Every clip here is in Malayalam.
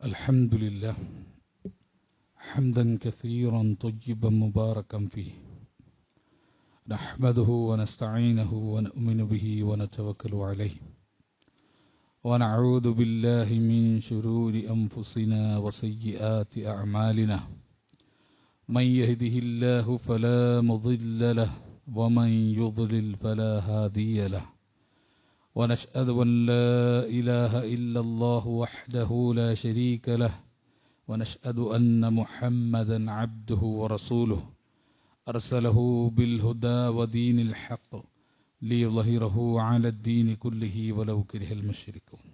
الحمد لله حمدا كثيرا طيبا مباركا فيه نحمده ونستعينه ونؤمن به ونتوكل عليه ونعوذ بالله من شرور أنفسنا وسيئات أعمالنا من يهده الله فلا مضل له ومن يضلل فلا هادي له ونشهد أن لا إله إلا الله وحده لا شريك له ونشهد أن محمدا عبده ورسوله أرسله بالهدى ودين الحق ليظهره على الدين كله ولو كره المشركون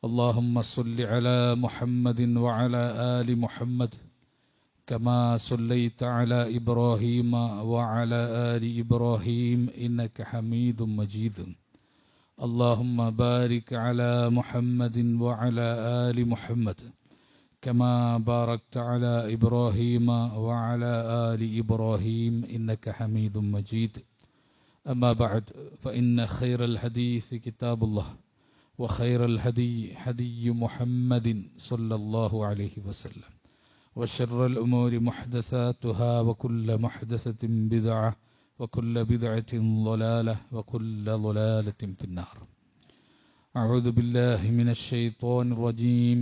اللهم صل على محمد وعلى آل محمد كما صليت على إبراهيم وعلى آل إبراهيم إنك حميد مجيد اللهم بارك على محمد وعلى آل محمد كما باركت على إبراهيم وعلى آل إبراهيم إنك حميد مجيد أما بعد فإن خير الحديث كتاب الله وخير الهدي هدي محمد صلى الله عليه وسلم وشر الأمور محدثاتها وكل محدثة بدعة وكل بدعة ضلالة وكل ضلالة في النار أعوذ بالله من الشيطان الرجيم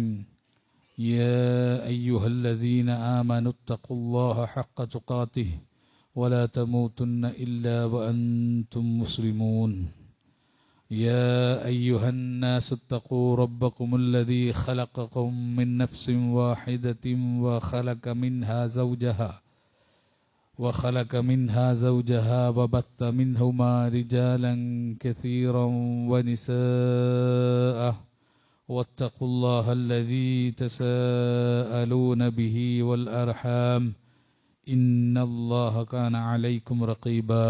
يا أيها الذين آمنوا اتقوا الله حق تقاته ولا تموتن إلا وأنتم مسلمون يا أيها الناس اتقوا ربكم الذي خلقكم من نفس واحدة وخلق منها زوجها وبث منهما رجالا كثيرا ونساء واتقوا الله الذي تساءلون به والأرحام إن الله كان عليكم رقيبا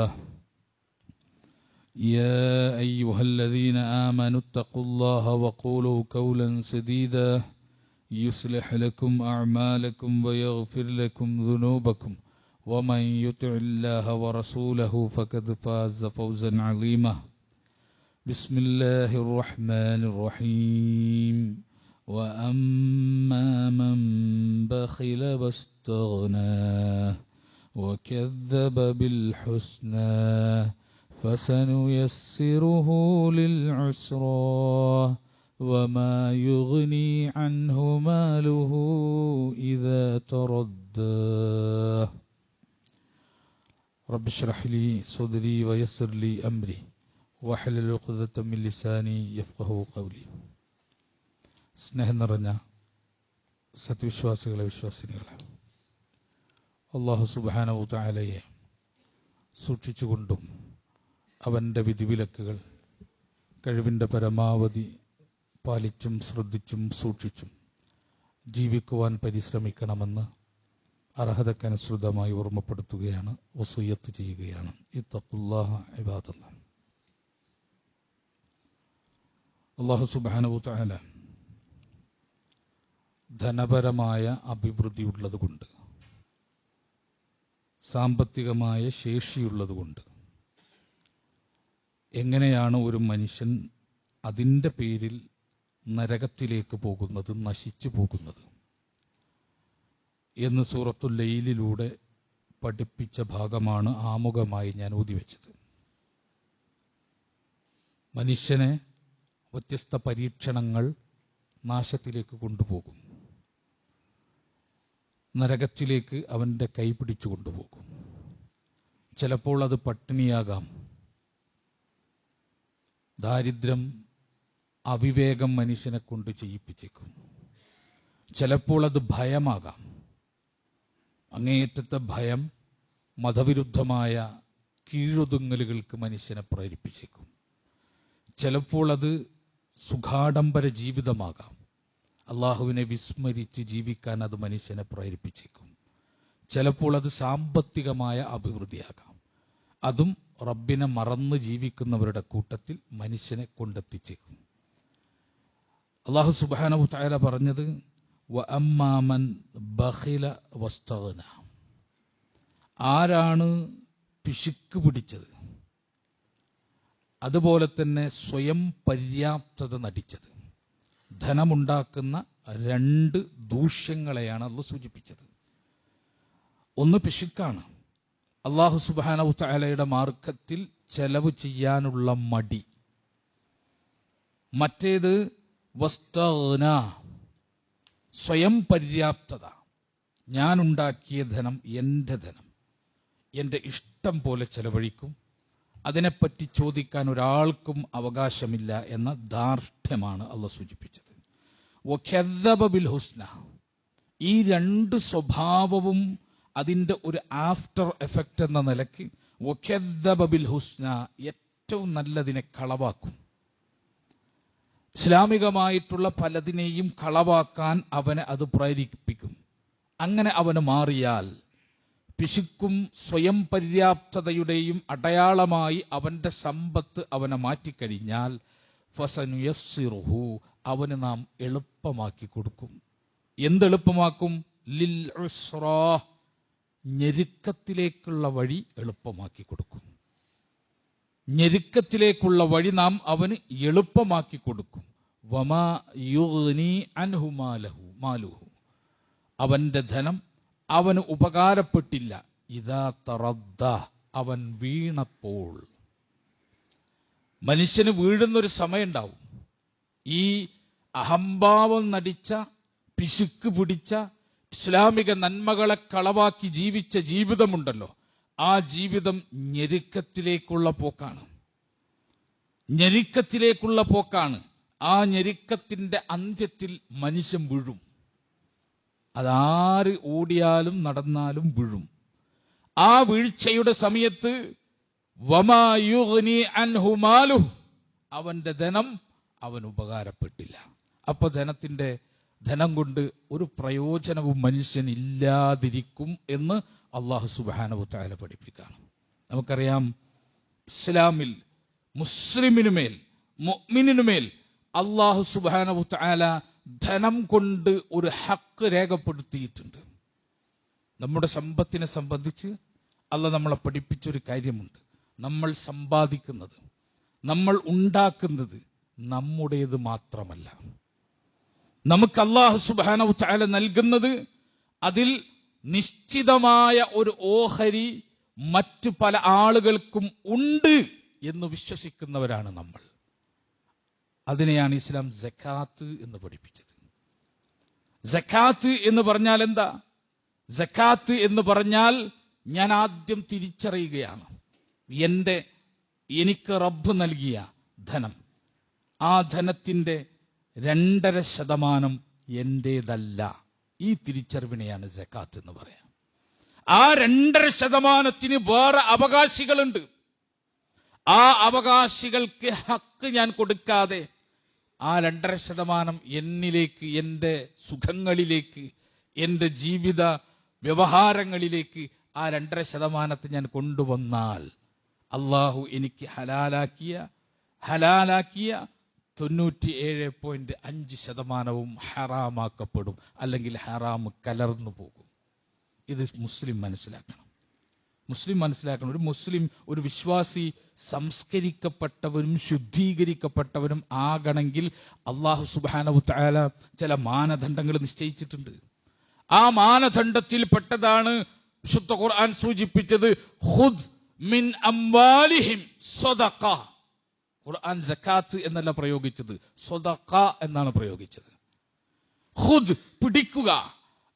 يا أيها الذين آمنوا اتقوا الله وقولوا قولا سديدا يصلح لكم أعمالكم ويغفر لكم ذنوبكم ومن يطع الله ورسوله فقد فاز فوزا عظيما بسم الله الرحمن الرحيم وأما من بخل واستغنى وكذب بالحسنى فسنيسره للعسرى وما يغني عنه ماله إذا تردى رب اشرح لي صدري ويسر لي أمري واحلل عقدة من لساني يفقهوا قولي. സ്നേഹം നിറഞ്ഞ സത്യവിശ്വാസികളെ വിശ്വാസിനികളെ, അല്ലാഹു സുബ്ഹാനഹു തആലയെ സൂക്ഷിച്ചുകൊണ്ടും അവൻ്റെ വിധിവിലക്കുകൾ കഴിവിൻ്റെ പരമാവധി പാലിച്ചും ശ്രദ്ധിച്ചും സൂക്ഷിച്ചും ജീവിക്കുവാൻ പരിശ്രമിക്കണമെന്ന് അർഹതക്കനുസൃതമായി ഓർമ്മപ്പെടുത്തുകയാണ്, വസിയ്യത്ത് ചെയ്യുകയാണ്. ഇത്തഖുല്ലാഹ ഇബാദല്ലാഹ്. അല്ലാഹു സുബ്ഹാനഹു തആല ധനപരമായ അഭിവൃദ്ധിയുള്ളതുകൊണ്ട്, സാമ്പത്തികമായ ശേഷിയുള്ളതുകൊണ്ട് എങ്ങനെയാണ് ഒരു മനുഷ്യൻ അതിൻ്റെ പേരിൽ നരകത്തിലേക്ക് പോകുന്നത്, നശിച്ചു പോകുന്നത് എന്ന് സൂറത്തുൽ ലൈലിലൂടെ പഠിപ്പിച്ച ഭാഗമാണ് ആമുഖമായി ഞാൻ ഊതിവെച്ചത്. മനുഷ്യനെ വ്യത്യസ്ത പരീക്ഷണങ്ങൾ നാശത്തിലേക്ക് കൊണ്ടുപോകും, നരകത്തിലേക്ക് അവൻ്റെ കൈ പിടിച്ചു കൊണ്ടുപോകും. ചിലപ്പോൾ അത് പട്ടിണിയാകാം, ദാരിദ്ര്യം, അവിവേകം മനുഷ്യനെ കൊണ്ട് ചെയ്യിപ്പിച്ചേക്കും. ചിലപ്പോൾ അത് ഭയമാകാം, അങ്ങേയറ്റത്തെ ഭയം മതവിരുദ്ധമായ കീഴൊതുങ്ങലുകൾക്ക് മനുഷ്യനെ പ്രേരിപ്പിച്ചേക്കും. ചിലപ്പോൾ അത് സുഖാഡംബര ജീവിതമാകാം, അള്ളാഹുവിനെ വിസ്മരിച്ച് ജീവിക്കാൻ അത് മനുഷ്യനെ പ്രേരിപ്പിച്ചേക്കും. ചിലപ്പോൾ അത് സാമ്പത്തികമായ അഭിവൃദ്ധിയാകാം, അതും റബ്ബിനെ മറന്ന് ജീവിക്കുന്നവരുടെ കൂട്ടത്തിൽ മനുഷ്യനെ കൊണ്ടെത്തിച്ചേക്കും. അല്ലാഹു സുബ്ഹാനഹു തആല പറഞ്ഞത് വഅമ്മാ മൻ ബഖില വസ്തഗ്ന, ആരാണ് പിശുക്ക് പിടിച്ചത്, അതുപോലെ തന്നെ സ്വയം പര്യാപ്തത നടിച്ചത്, ധനമുണ്ടാക്കുന്ന 2 ദൂഷ്യങ്ങളെയാണ് അള്ളാഹു സൂചിപ്പിച്ചത്. ഒന്ന് പിശുക്കാണ്, അള്ളാഹു സുബ്ഹാനഹു തആലയുടെ മാർഗത്തിൽ ചെലവ് ചെയ്യാനുള്ള മടി. മറ്റേത് വസ്തഗ്ന, സ്വയം പര്യാപ്തത. ഞാൻ ഉണ്ടാക്കിയ ധനം എൻ്റെ ധനം, എൻ്റെ ഇഷ്ടം പോലെ ചെലവഴിക്കും, അതിനെപ്പറ്റി ചോദിക്കാൻ ഒരാൾക്കും അവകാശമില്ല എന്ന ധാർഷ്ട്യമാണ് അള്ളാഹു സൂചിപ്പിച്ചത്. വകദ്ദബ ബിൽ ഹുസ്ന, ഈ 2 സ്വഭാവവും അതിൻ്റെ ഒരു ആഫ്റ്റർ എഫക്റ്റ് എന്ന നിലയ്ക്ക് വകദ്ദബ ബിൽ ഹുസ്ന, ഏറ്റവും നല്ലതിനെ കളവാക്കും. ഇസ്ലാമികമായിട്ടുള്ള പലതിനെയും കളവാക്കാൻ അവനെ അത് പ്രേരിപ്പിക്കും. അങ്ങനെ അവന് മാറിയാൽ പിശുക്കും സ്വയം പര്യാപ്തതയുടെയും അടയാളമായി അവന്റെ സമ്പത്ത് അവനെ മാറ്റിക്കഴിഞ്ഞാൽ ഫസനുയസ്സിറുഹു, അവന് നാം എളുപ്പമാക്കി കൊടുക്കും. എന്തെളുപ്പമാക്കും? ലിൽ ഉസ്റാ, ഞെരുക്കത്തിലേക്കുള്ള വഴി എളുപ്പമാക്കി കൊടുക്കും. ഞെരുക്കത്തിലേക്കുള്ള വഴി നാം അവന് എളുപ്പമാക്കി കൊടുക്കും. വമാ യുഗ്നി അൻഹു മാലുഹു, അവന്റെ ധനം അവന് ഉപകാരപ്പെട്ടില്ല. ഇദാ തറദ്ദ, അവൻ വീണപ്പോൾ. മനുഷ്യന് വീഴുന്നൊരു സമയമുണ്ടാവും. ഈ അഹംഭാവം നടിച്ച, പിശുക്ക് പിടിച്ച, ഇസ്ലാമിക നന്മകളെ കളവാക്കി ജീവിച്ച ജീവിതമുണ്ടല്ലോ, ആ ജീവിതം ഞെരുക്കത്തിലേക്കുള്ള പോക്കാണ്. ഞെരുക്കത്തിലേക്കുള്ള പോക്കാണ്. ആ ഞെരുക്കത്തിന്റെ അന്ത്യത്തിൽ മനുഷ്യൻ വീഴും. അതാര് ഓടിയാലും നടന്നാലും വീഴും. ആ വീഴ്ചയുടെ സമയത്ത് വമാ യുഗ്നി അൻഹു മാലുഹു, അവന്റെ ധനം അവൻ ഉപകാരപ്പെട്ടില്ല. അപ്പൊ ധനം കൊണ്ട് ഒരു പ്രയോജനവും മനുഷ്യനില്ലാതിരിക്കും എന്ന് അള്ളാഹു സുബ്ഹാനഹു തആല പഠിപ്പിക്കുകയാണ്. നമുക്കറിയാം, ഇസ്ലാമിൽ മുസ്ലിമിനുമേൽ, മുഅ്മിനിനുമേൽ അള്ളാഹു സുബ്ഹാനഹു തആല ധനം കൊണ്ട് ഒരു ഹക്ക് രേഖപ്പെടുത്തിയിട്ടുണ്ട്. നമ്മുടെ സമ്പത്തിനെ സംബന്ധിച്ച് അള്ളാഹ് നമ്മളെ പഠിപ്പിച്ചൊരു കാര്യമുണ്ട്. നമ്മൾ സമ്പാദിക്കുന്നത്, നമ്മൾ ഉണ്ടാക്കുന്നത് നമ്മുടേത് മാത്രമല്ല. നമുക്ക് അള്ളാഹു സുബ്ഹാനഹു തആല നൽകുന്നത് അതിൽ നിശ്ചിതമായ ഒരു ഓഹരി മറ്റു പല ആളുകൾക്കും ഉണ്ട് എന്ന് വിശ്വസിക്കുന്നവരാണ് നമ്മൾ. അതിനെയാണ് ഇസ്ലാം സക്കാത്ത് എന്ന് പഠിപ്പിച്ചത്. സക്കാത്ത് എന്ന് പറഞ്ഞാൽ എന്താ? സക്കാത്ത് എന്ന് പറഞ്ഞാൽ ഞാൻ ആദ്യം തിരിച്ചറിയുകയാണ്, എനിക്ക് റബ്ബ് നൽകിയ ധനം, ആ ധനത്തിന്റെ 2.5% എന്റേതല്ല. ഈ തിരിച്ചറിവിനെയാണ് സക്കാത്ത് എന്ന് പറയാം. ആ 2.5%ന് വേറെ അവകാശികളുണ്ട്. ആ അവകാശികൾക്ക് ഹക്ക് ഞാൻ കൊടുക്കാതെ ആ 2.5% എന്നിലേക്ക്, എൻ്റെ സുഖങ്ങളിലേക്ക്, എൻ്റെ ജീവിത വ്യവഹാരങ്ങളിലേക്ക് ആ 2.5% ഞാൻ കൊണ്ടുവന്നാൽ അള്ളാഹു എനിക്ക് ഹലാലാക്കിയ 97.5% ഹറാമാക്കപ്പെടും, അല്ലെങ്കിൽ ഹറാം കലർന്നു പോകും. ഇത് മുസ്ലിം മനസ്സിലാക്കണം. ഒരു മുസ്ലിം, ഒരു വിശ്വാസി സംസ്കരിക്കപ്പെട്ടവരും ശുദ്ധീകരിക്കപ്പെട്ടവരും ആകണമെങ്കിൽ അള്ളാഹു സുബ്ഹാനഹു തആല ചില മാനദണ്ഡങ്ങൾ നിശ്ചയിച്ചിട്ടുണ്ട്. ആ മാനദണ്ഡത്തിൽ പെട്ടതാണ് വിശുദ്ധ ഖുർആൻ സൂചിപ്പിച്ചത് ഖുദ് മിൻ അംവാലിഹിം സദഖ. ഖുർആൻ സക്കാത്ത് എന്നല്ല പ്രയോഗിച്ചത്, സദഖ എന്നാണ് പ്രയോഗിച്ചത്. ഖുദ്, പിടിക്കുക,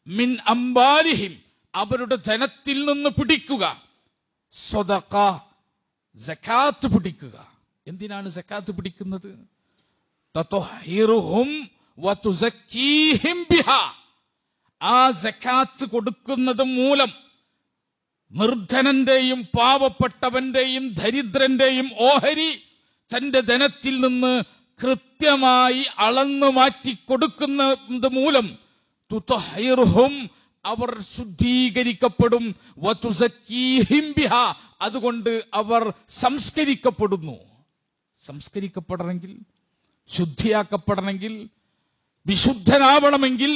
മിൻ അംവാലിഹിം, അവരുടെ ധനത്തിൽ നിന്ന് പിടിക്കുക, സദഖ, സക്കാത്ത് പിടിക്കുക. എന്തിനാണ് സക്കാത്ത് പിടിക്കുന്നത്? തത്വഹിറുഹും വതുസക്കീഹിം ബിഹാ. ആ സക്കാത്ത് കൊടുക്കുന്നത് മൂലം നിർധനന്റെയും പാവപ്പെട്ടവന്റെയും ദരിദ്രന്റെയും ഓഹരി തന്റെ ധനത്തിൽ നിന്ന് കൃത്യമായി അളന്നു മാറ്റി കൊടുക്കുന്നത് മൂലം തുതഹിറുഹും, അവർ ശുദ്ധീകരിക്കപ്പെടും, വതുസക്കീഹിം ബിഹാ, അതുകൊണ്ട് അവർ സംസ്കരിക്കപ്പെടുന്നു. സംസ്കരിക്കപ്പെടണമെങ്കിൽ, ശുദ്ധിയാക്കപ്പെടണമെങ്കിൽ, വിശുദ്ധനാവണമെങ്കിൽ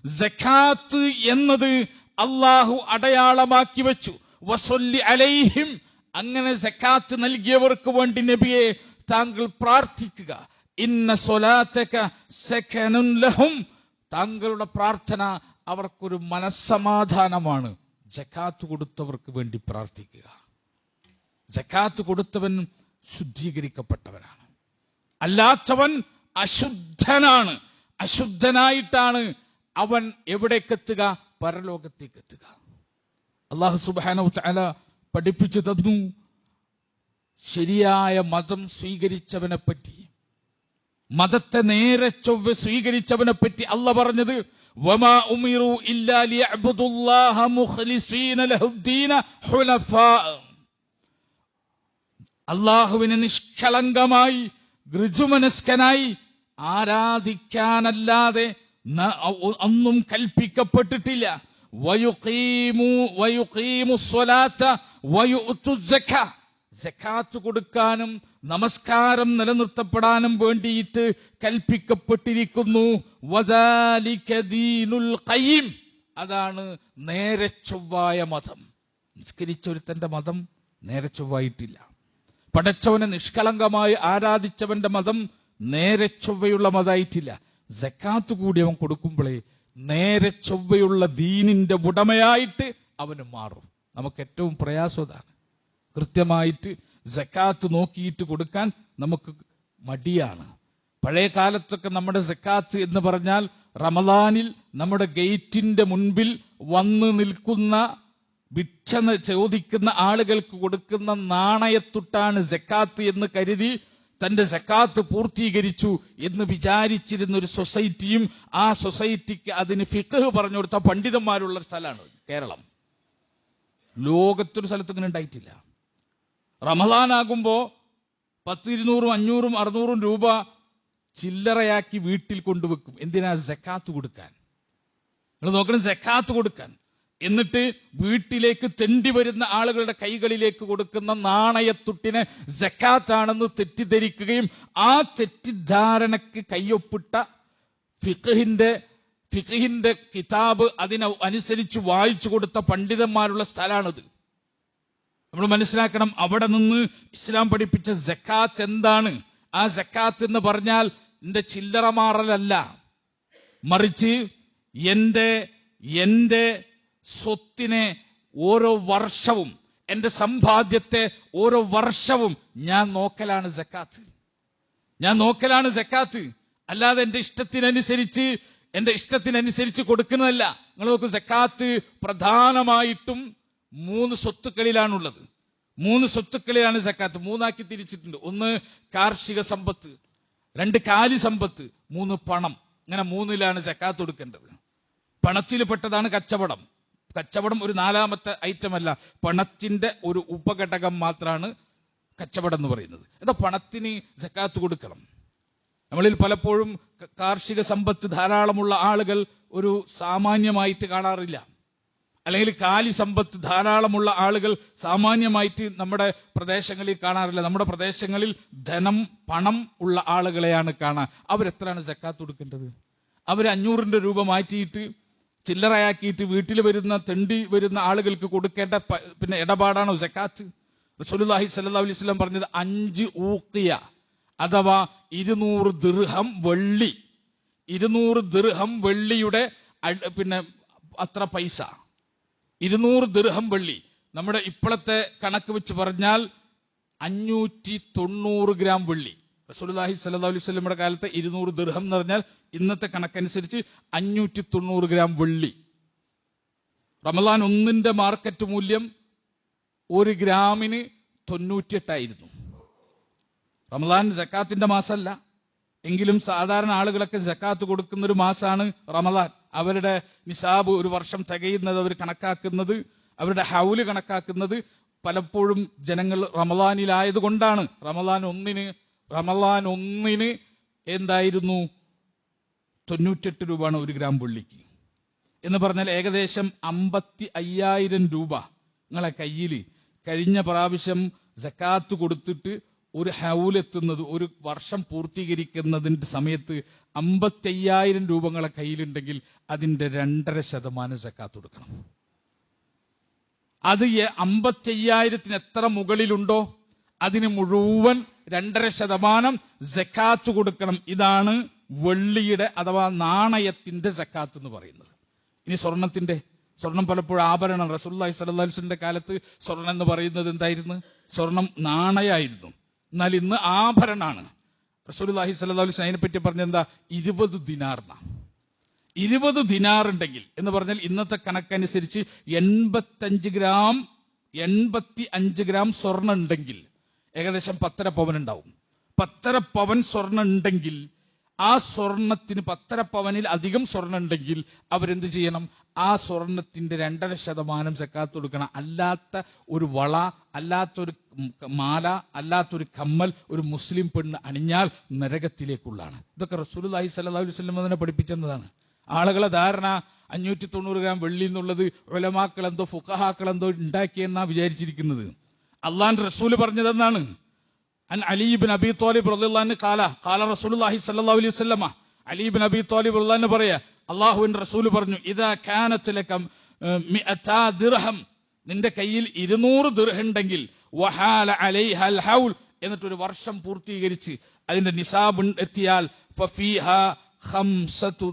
സക്കാത്ത് എന്നത് അള്ളാഹു അടയാളമാക്കി വെച്ചു. വസല്ലി അലൈഹിം, അങ്ങനെ സക്കാത്ത് നൽകിയവർക്ക് വേണ്ടി നബിയെ താങ്കൾ പ്രാർത്ഥിക്കുക. ഇന്ന സ്വലാത്തക സകനുൻ ലഹും, താങ്കളുടെ പ്രാർത്ഥന അവർക്കൊരു മനസ്സമാധാനമാണ്. സക്കാത്ത് കൊടുത്തവർക്ക് വേണ്ടി പ്രാർത്ഥിക്കുക. സക്കാത്ത് കൊടുത്തവൻ ശുദ്ധീകരിക്കപ്പെട്ടവനാണ്, അല്ലാത്തവൻ അശുദ്ധനാണ്. അശുദ്ധനായിട്ടാണ് അവൻ എവിടേക്കെത്തുക? പരലോകത്തേക്ക് എത്തുക. അല്ലാഹു സുബ്ഹാനഹു തആല പഠിപ്പിച്ചു തന്നു, ശരിയായ മതം സ്വീകരിച്ചവനെ പറ്റി, മതത്തെ നേരെ ചൊവ്വെ സ്വീകരിച്ചവനെ പറ്റി അല്ലാഹു പറഞ്ഞത്, വമാ ഉമിറു ഇല്ലാ ലിയഅബ്ദുല്ലാഹ മുഖ്ലിസീന ലഹുദ്ദീന ഹുനഫാ. അല്ലാഹുവിനെ നിഷ്കളങ്കമായി ഋജുമനസ്കനായി ആരാധിക്കാനല്ലാതെ ഒന്നും കൽപ്പിക്കപ്പെട്ടിട്ടില്ല. സക്കാത്ത് കൊടുക്കാനും നമസ്കാരം നിലനിർത്തപ്പെടാനും വേണ്ടിയിട്ട് കൽപ്പിക്കപ്പെട്ടിരിക്കുന്നു. വദാലിക ദീനുൽ ഖയ്യിം, അതാണ് നേരെ ചൊവ്വായ മതം. നിസ്കരിച്ചൊരുത്തന്റെ മതം നേരെ ചൊവ്വായിട്ടില്ല. പടച്ചവനെ നിഷ്കളങ്കമായി ആരാധിച്ചവന്റെ മതം നേരെ ചൊവ്വയുള്ള മതമായിട്ടില്ല. സക്കാത്ത് കൂടി അവൻ കൊടുക്കുമ്പോഴേ നേരെ ചൊവ്വയുള്ള ദീനിന്റെ ഉടമയായിട്ട് അവന് മാറും. നമുക്ക് ഏറ്റവും പ്രയാസം അതാണ്. കൃത്യമായിട്ട് സക്കാത്ത് നോക്കിയിട്ട് കൊടുക്കാൻ നമുക്ക് മടിയാണ്. പഴയ കാലത്തൊക്കെ നമ്മുടെ സക്കാത്ത് എന്ന് പറഞ്ഞാൽ റമദാനിൽ നമ്മുടെ ഗേറ്റിന്റെ മുൻപിൽ വന്ന് നിൽക്കുന്ന ഭിക്ഷ ചോദിക്കുന്ന ആളുകൾക്ക് കൊടുക്കുന്ന നാണയത്തുട്ടാണ് സക്കാത്ത് എന്ന് കരുതി തന്റെ സക്കാത്ത് പൂർത്തീകരിച്ചു എന്ന് വിചാരിച്ചിരുന്ന ഒരു സൊസൈറ്റിയും ആ സൊസൈറ്റിക്ക് അതിന് ഫിഖ് പറഞ്ഞു കൊടുത്ത പണ്ഡിതന്മാരുള്ള സ്ഥലമാണ് കേരളം. ലോകത്തൊരു സ്ഥലത്ത് ഇങ്ങനെ ഉണ്ടായിട്ടില്ല. റമദാനാകുമ്പോ 10, 200, 500, 600 രൂപ ചില്ലറയാക്കി വീട്ടിൽ കൊണ്ടുവെക്കും. എന്തിനാ? സക്കാത്ത് കൊടുക്കാൻ. നിങ്ങൾ നോക്കണം, സക്കാത്ത് കൊടുക്കാൻ. എന്നിട്ട് വീട്ടിലേക്ക് തെണ്ടി വരുന്ന ആളുകളുടെ കൈകളിലേക്ക് കൊടുക്കുന്ന നാണയത്തുട്ടിനെ സക്കാത്താണെന്ന് തെറ്റിദ്ധരിക്കുകയും ആ തെറ്റിദ്ധാരണക്ക് കയ്യൊപ്പിട്ട ഫിഖിന്റെ കിതാബ് അതിനെ അനുസരിച്ച് വായിച്ചു കൊടുത്ത പണ്ഡിതന്മാരുള്ള സ്ഥലമാണിത്. നമ്മൾ മനസ്സിലാക്കണം, അവിടെ നിന്ന് ഇസ്ലാം പഠിപ്പിച്ച സക്കാത്ത് എന്താണ്. ആ സക്കാത്ത് എന്ന് പറഞ്ഞാൽ എന്റെ ചില്ലറ മാറലല്ല, മറിച്ച് എന്റെ സ്വത്തിനെ ഓരോ വർഷവും, എന്റെ സമ്പാദ്യത്തെ ഓരോ വർഷവും ഞാൻ നോക്കലാണ് സക്കാത്ത്. അല്ലാതെ എന്റെ ഇഷ്ടത്തിനനുസരിച്ച് കൊടുക്കുന്നതല്ല. നിങ്ങൾ നോക്കൂ, സക്കാത്ത് പ്രധാനമായിട്ടും 3 സ്വത്തുക്കളിലാണുള്ളത്. 3 സ്വത്തുക്കളിലാണ് സക്കാത്ത്. 3 തിരിച്ചിട്ടുണ്ട്. 1 കാർഷിക സമ്പത്ത്, 2 കാലി സമ്പത്ത്, 3 പണം. ഇങ്ങനെ 3ലാണ് സക്കാത്ത് കൊടുക്കേണ്ടത്. പണത്തിൽ പെട്ടതാണ് കച്ചവടം. കച്ചവടം ഒരു 4ാമത്തെ ഐറ്റം അല്ല, പണത്തിന്റെ ഒരു ഉപഘടകം മാത്രമാണ് കച്ചവടം എന്ന് പറയുന്നത്. എന്താ പണത്തിന് സക്കാത്ത് കൊടുക്കണം? നമ്മളിൽ പലപ്പോഴും കാർഷിക സമ്പത്ത് ധാരാളമുള്ള ആളുകൾ ഒരു സാമാന്യമായിട്ട് കാണാറില്ല. അല്ലെങ്കിൽ കാലി സമ്പത്ത് ധാരാളമുള്ള ആളുകൾ സാമാന്യമായിട്ട് നമ്മുടെ പ്രദേശങ്ങളിൽ കാണാറില്ല. നമ്മുടെ പ്രദേശങ്ങളിൽ പണം ഉള്ള ആളുകളെയാണ് കാണാൻ. അവരെത്രയാണ് സക്കാത്ത് കൊടുക്കേണ്ടത്? അവർ 500 രൂപ മാറ്റിയിട്ട് ചില്ലറയാക്കിയിട്ട് വീട്ടിൽ തെണ്ടി വരുന്ന ആളുകൾക്ക് കൊടുക്കേണ്ട ഇടപാടാണോ സക്കാത്ത്? റസൂലുള്ളാഹി സ്വല്ലല്ലാഹു അലൈഹി വസല്ലം പറഞ്ഞത് 5 ഊഖിയ അഥവാ 200 ദിർഹം വെള്ളി. 200 ദിർഹം വെള്ളിയുടെ അത്ര പൈസ. 200 ദിർഹം വെള്ളി നമ്മുടെ ഇപ്പോഴത്തെ കണക്ക് വെച്ച് പറഞ്ഞാൽ 590 ഗ്രാം വെള്ളി. റസൂലുള്ളാഹി സ്വല്ലല്ലാഹു അലൈഹി വസല്ലമയുടെ കാലത്ത് 200 ദിർഹം എന്ന് പറഞ്ഞാൽ ഇന്നത്തെ കണക്കനുസരിച്ച് 590 ഗ്രാം വെള്ളി. റമദാൻ 1ന്റെ മാർക്കറ്റ് മൂല്യം 1 ഗ്രാമിന് 98 ആയിരുന്നു. റമദാൻ സക്കാത്തിന്റെ മാസമല്ല, എങ്കിലും സാധാരണ ആളുകളൊക്കെ സക്കാത്ത് കൊടുക്കുന്ന ഒരു മാസമാണ് റമദാൻ. അവരുടെ നിസാബ് ഒരു വർഷം തികയുന്നത് അവർ കണക്കാക്കുന്നത്, അവരുടെ ഹൗല് കണക്കാക്കുന്നത് പലപ്പോഴും ജനങ്ങൾ റമദാനിലായതുകൊണ്ടാണ്. റമദാൻ ഒന്നിന് എന്തായിരുന്നു? 98 രൂപയാണ് 1 ഗ്രാം വെള്ളിക്ക്. എന്ന് പറഞ്ഞാൽ ഏകദേശം 55,000 രൂപ നിങ്ങളെ കയ്യിൽ കഴിഞ്ഞ പ്രാവശ്യം സക്കാത്ത് കൊടുത്തിട്ട് ഒരു ഹൗലെത്തുന്നത്, ഒരു വർഷം പൂർത്തീകരിക്കുന്നതിന്റെ സമയത്ത് 55,000 രൂപ നിങ്ങളെ കയ്യിലുണ്ടെങ്കിൽ അതിന്റെ 2.5% സക്കാത്ത് കൊടുക്കണം. അത് 55,000 എത്ര മുകളിലുണ്ടോ അതിന് മുഴുവൻ 2.5% സക്കാത്ത് കൊടുക്കണം. ഇതാണ് വെള്ളിയുടെ അഥവാ നാണയത്തിന്റെ സക്കാത്ത് എന്ന് പറയുന്നത്. ഇനി സ്വർണം പലപ്പോഴും ആഭരണം. റസൂലുള്ളാഹി സ്വല്ലല്ലാഹു അലൈഹി വസല്ലമയുടെ കാലത്ത് സ്വർണം എന്ന് പറയുന്നത് എന്തായിരുന്നു? സ്വർണം നാണയായിരുന്നു. എന്നാൽ ഇന്ന് ആഭരണമാണ്. റസൂലുള്ളാഹി സ്വല്ലല്ലാഹു അലൈഹി വസല്ലം അതിനെപ്പറ്റി പറഞ്ഞെന്താ? 20 ദിനാർ. 20 ദിനാർ ഉണ്ടെങ്കിൽ എന്ന് പറഞ്ഞാൽ ഇന്നത്തെ കണക്കനുസരിച്ച് 85 ഗ്രാം സ്വർണ്ണം ഉണ്ടെങ്കിൽ ഏകദേശം 1.5 പവൻ ഉണ്ടാവും. 1.5 പവൻ സ്വർണ്ണം ഉണ്ടെങ്കിൽ ആ സ്വർണത്തിന് 1.5 പവനിൽ അധികം സ്വർണ്ണം ഉണ്ടെങ്കിൽ അവരെന്ത് ചെയ്യണം? ആ സ്വർണത്തിന്റെ 2.5% സക്കാത്ത് കൊടുക്കണം. അല്ലാത്ത ഒരു വള, അല്ലാത്തൊരു മാല, അല്ലാത്തൊരു കമ്മൽ ഒരു മുസ്ലിം പെണ്ണ് അണിഞ്ഞാൽ നരകത്തിലേക്കുള്ളതാണ്. ഇതൊക്കെ റസൂലുള്ളാഹി സ്വല്ലല്ലാഹു അലൈഹി വസല്ലം അതിനെ പഠിപ്പിച്ചെന്നതാണ്. ആളുകളെ ധാരണ 590 ഗ്രാം വെള്ളി എന്നുള്ളത് ഉലമാക്കളെന്തോ ഫുഖഹാക്കളെന്തോ ഉണ്ടാക്കിയെന്നാ വിചാരിച്ചിരിക്കുന്നത്. അള്ളാന്റെ റസൂല് പറഞ്ഞതെന്നാണ്. അൻ അലി ഇബ്നു അബീ ത്വാലിബ് റളിയല്ലാഹു അൻഹു ഖാല റസൂലുള്ളാഹി സ്വല്ലല്ലാഹു അലൈഹി വസല്ലം, അലി ഇബ്നു അബീ ത്വാലിബ് റളിയല്ലാഹു അൻഹു പറയാ, അല്ലാഹുവിന്റെ റസൂല് പറഞ്ഞു, ഇദാ കാനത് ലകം 100 ദിർഹം, നിന്റെ കയ്യിൽ 200 ദിർഹം ഉണ്ടെങ്കിൽ, വഹാല അലൈഹൽ ഹൗൽ, എന്നിട്ട് ഒരു വർഷം പൂർത്തീകരിച്ച് അതിന്റെ നിസാബ് എത്തിയാൽ, ഫഫീഹാ 5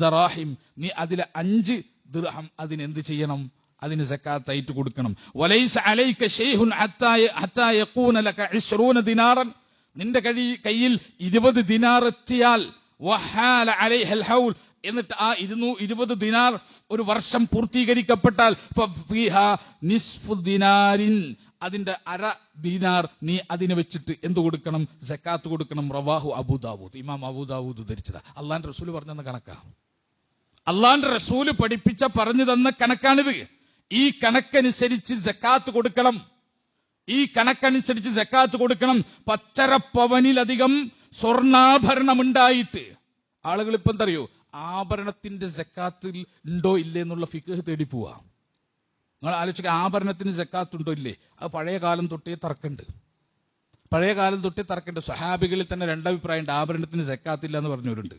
ദറാഹിം, നീ അതിലെ 5 ദിർഹം അതിനെന്ത് ചെയ്യണം? അതിന് സക്കാത്തായിട്ട് കൊടുക്കണം. വലൈസ അലൈക ശൈഉൻ ഹത്താ യകൂന ലക 20 ദിനാറൻ, നിന്റെ കയ്യിൽ 20 ദിനാർ എത്തിയാൽ, വഹാല അലൈഹൽ ഹൗൽ, എന്നിട്ട് ആ 20 ദിനാർ ഒരു വർഷം പൂർത്തീകരിക്കപ്പെട്ടാൽ, ഫഫീഹാ നിസ്ഫു ദിനാരിൻ, അതിന്റെ 1/2 ദീനാർ നീ അതിനെ വെച്ചിട്ട് എന്ത് കൊടുക്കണം? സക്കാത്ത് കൊടുക്കണം. റവാഹു അബൂദാവൂദ്, ഇമാം അബൂദാവൂദ് ഉദ്ധരിച്ചതാ. അള്ളാന്റെ റസൂല് പറഞ്ഞെന്ന കണക്കാ. അള്ളാന്റെ റസൂല് പറഞ്ഞു തന്ന കണക്കാണിത്. ഈ കണക്കനുസരിച്ച് സക്കാത്ത് കൊടുക്കണം. 1.5 പവനിലധികം സ്വർണ്ണാഭരണം ഉണ്ടായിട്ട് ആളുകൾ ഇപ്പം എന്തറിയോ? ആഭരണത്തിന്റെ സക്കാത്തിൽ ഉണ്ടോ ഇല്ലേ എന്നുള്ള ഫിഖ് തേടി പോവാ. നിങ്ങൾ ആലോചിക്കുക, ആഭരണത്തിന് സക്കാത്ത് ഉണ്ടോ ഇല്ലേ? അത് പഴയ കാലം തൊട്ടേ തർക്കമുണ്ട്. സ്വഹാബികളിൽ തന്നെ 2 അഭിപ്രായമുണ്ട്. ആഭരണത്തിന് സക്കാത്തില്ല എന്ന് പറഞ്ഞവരുണ്ട്,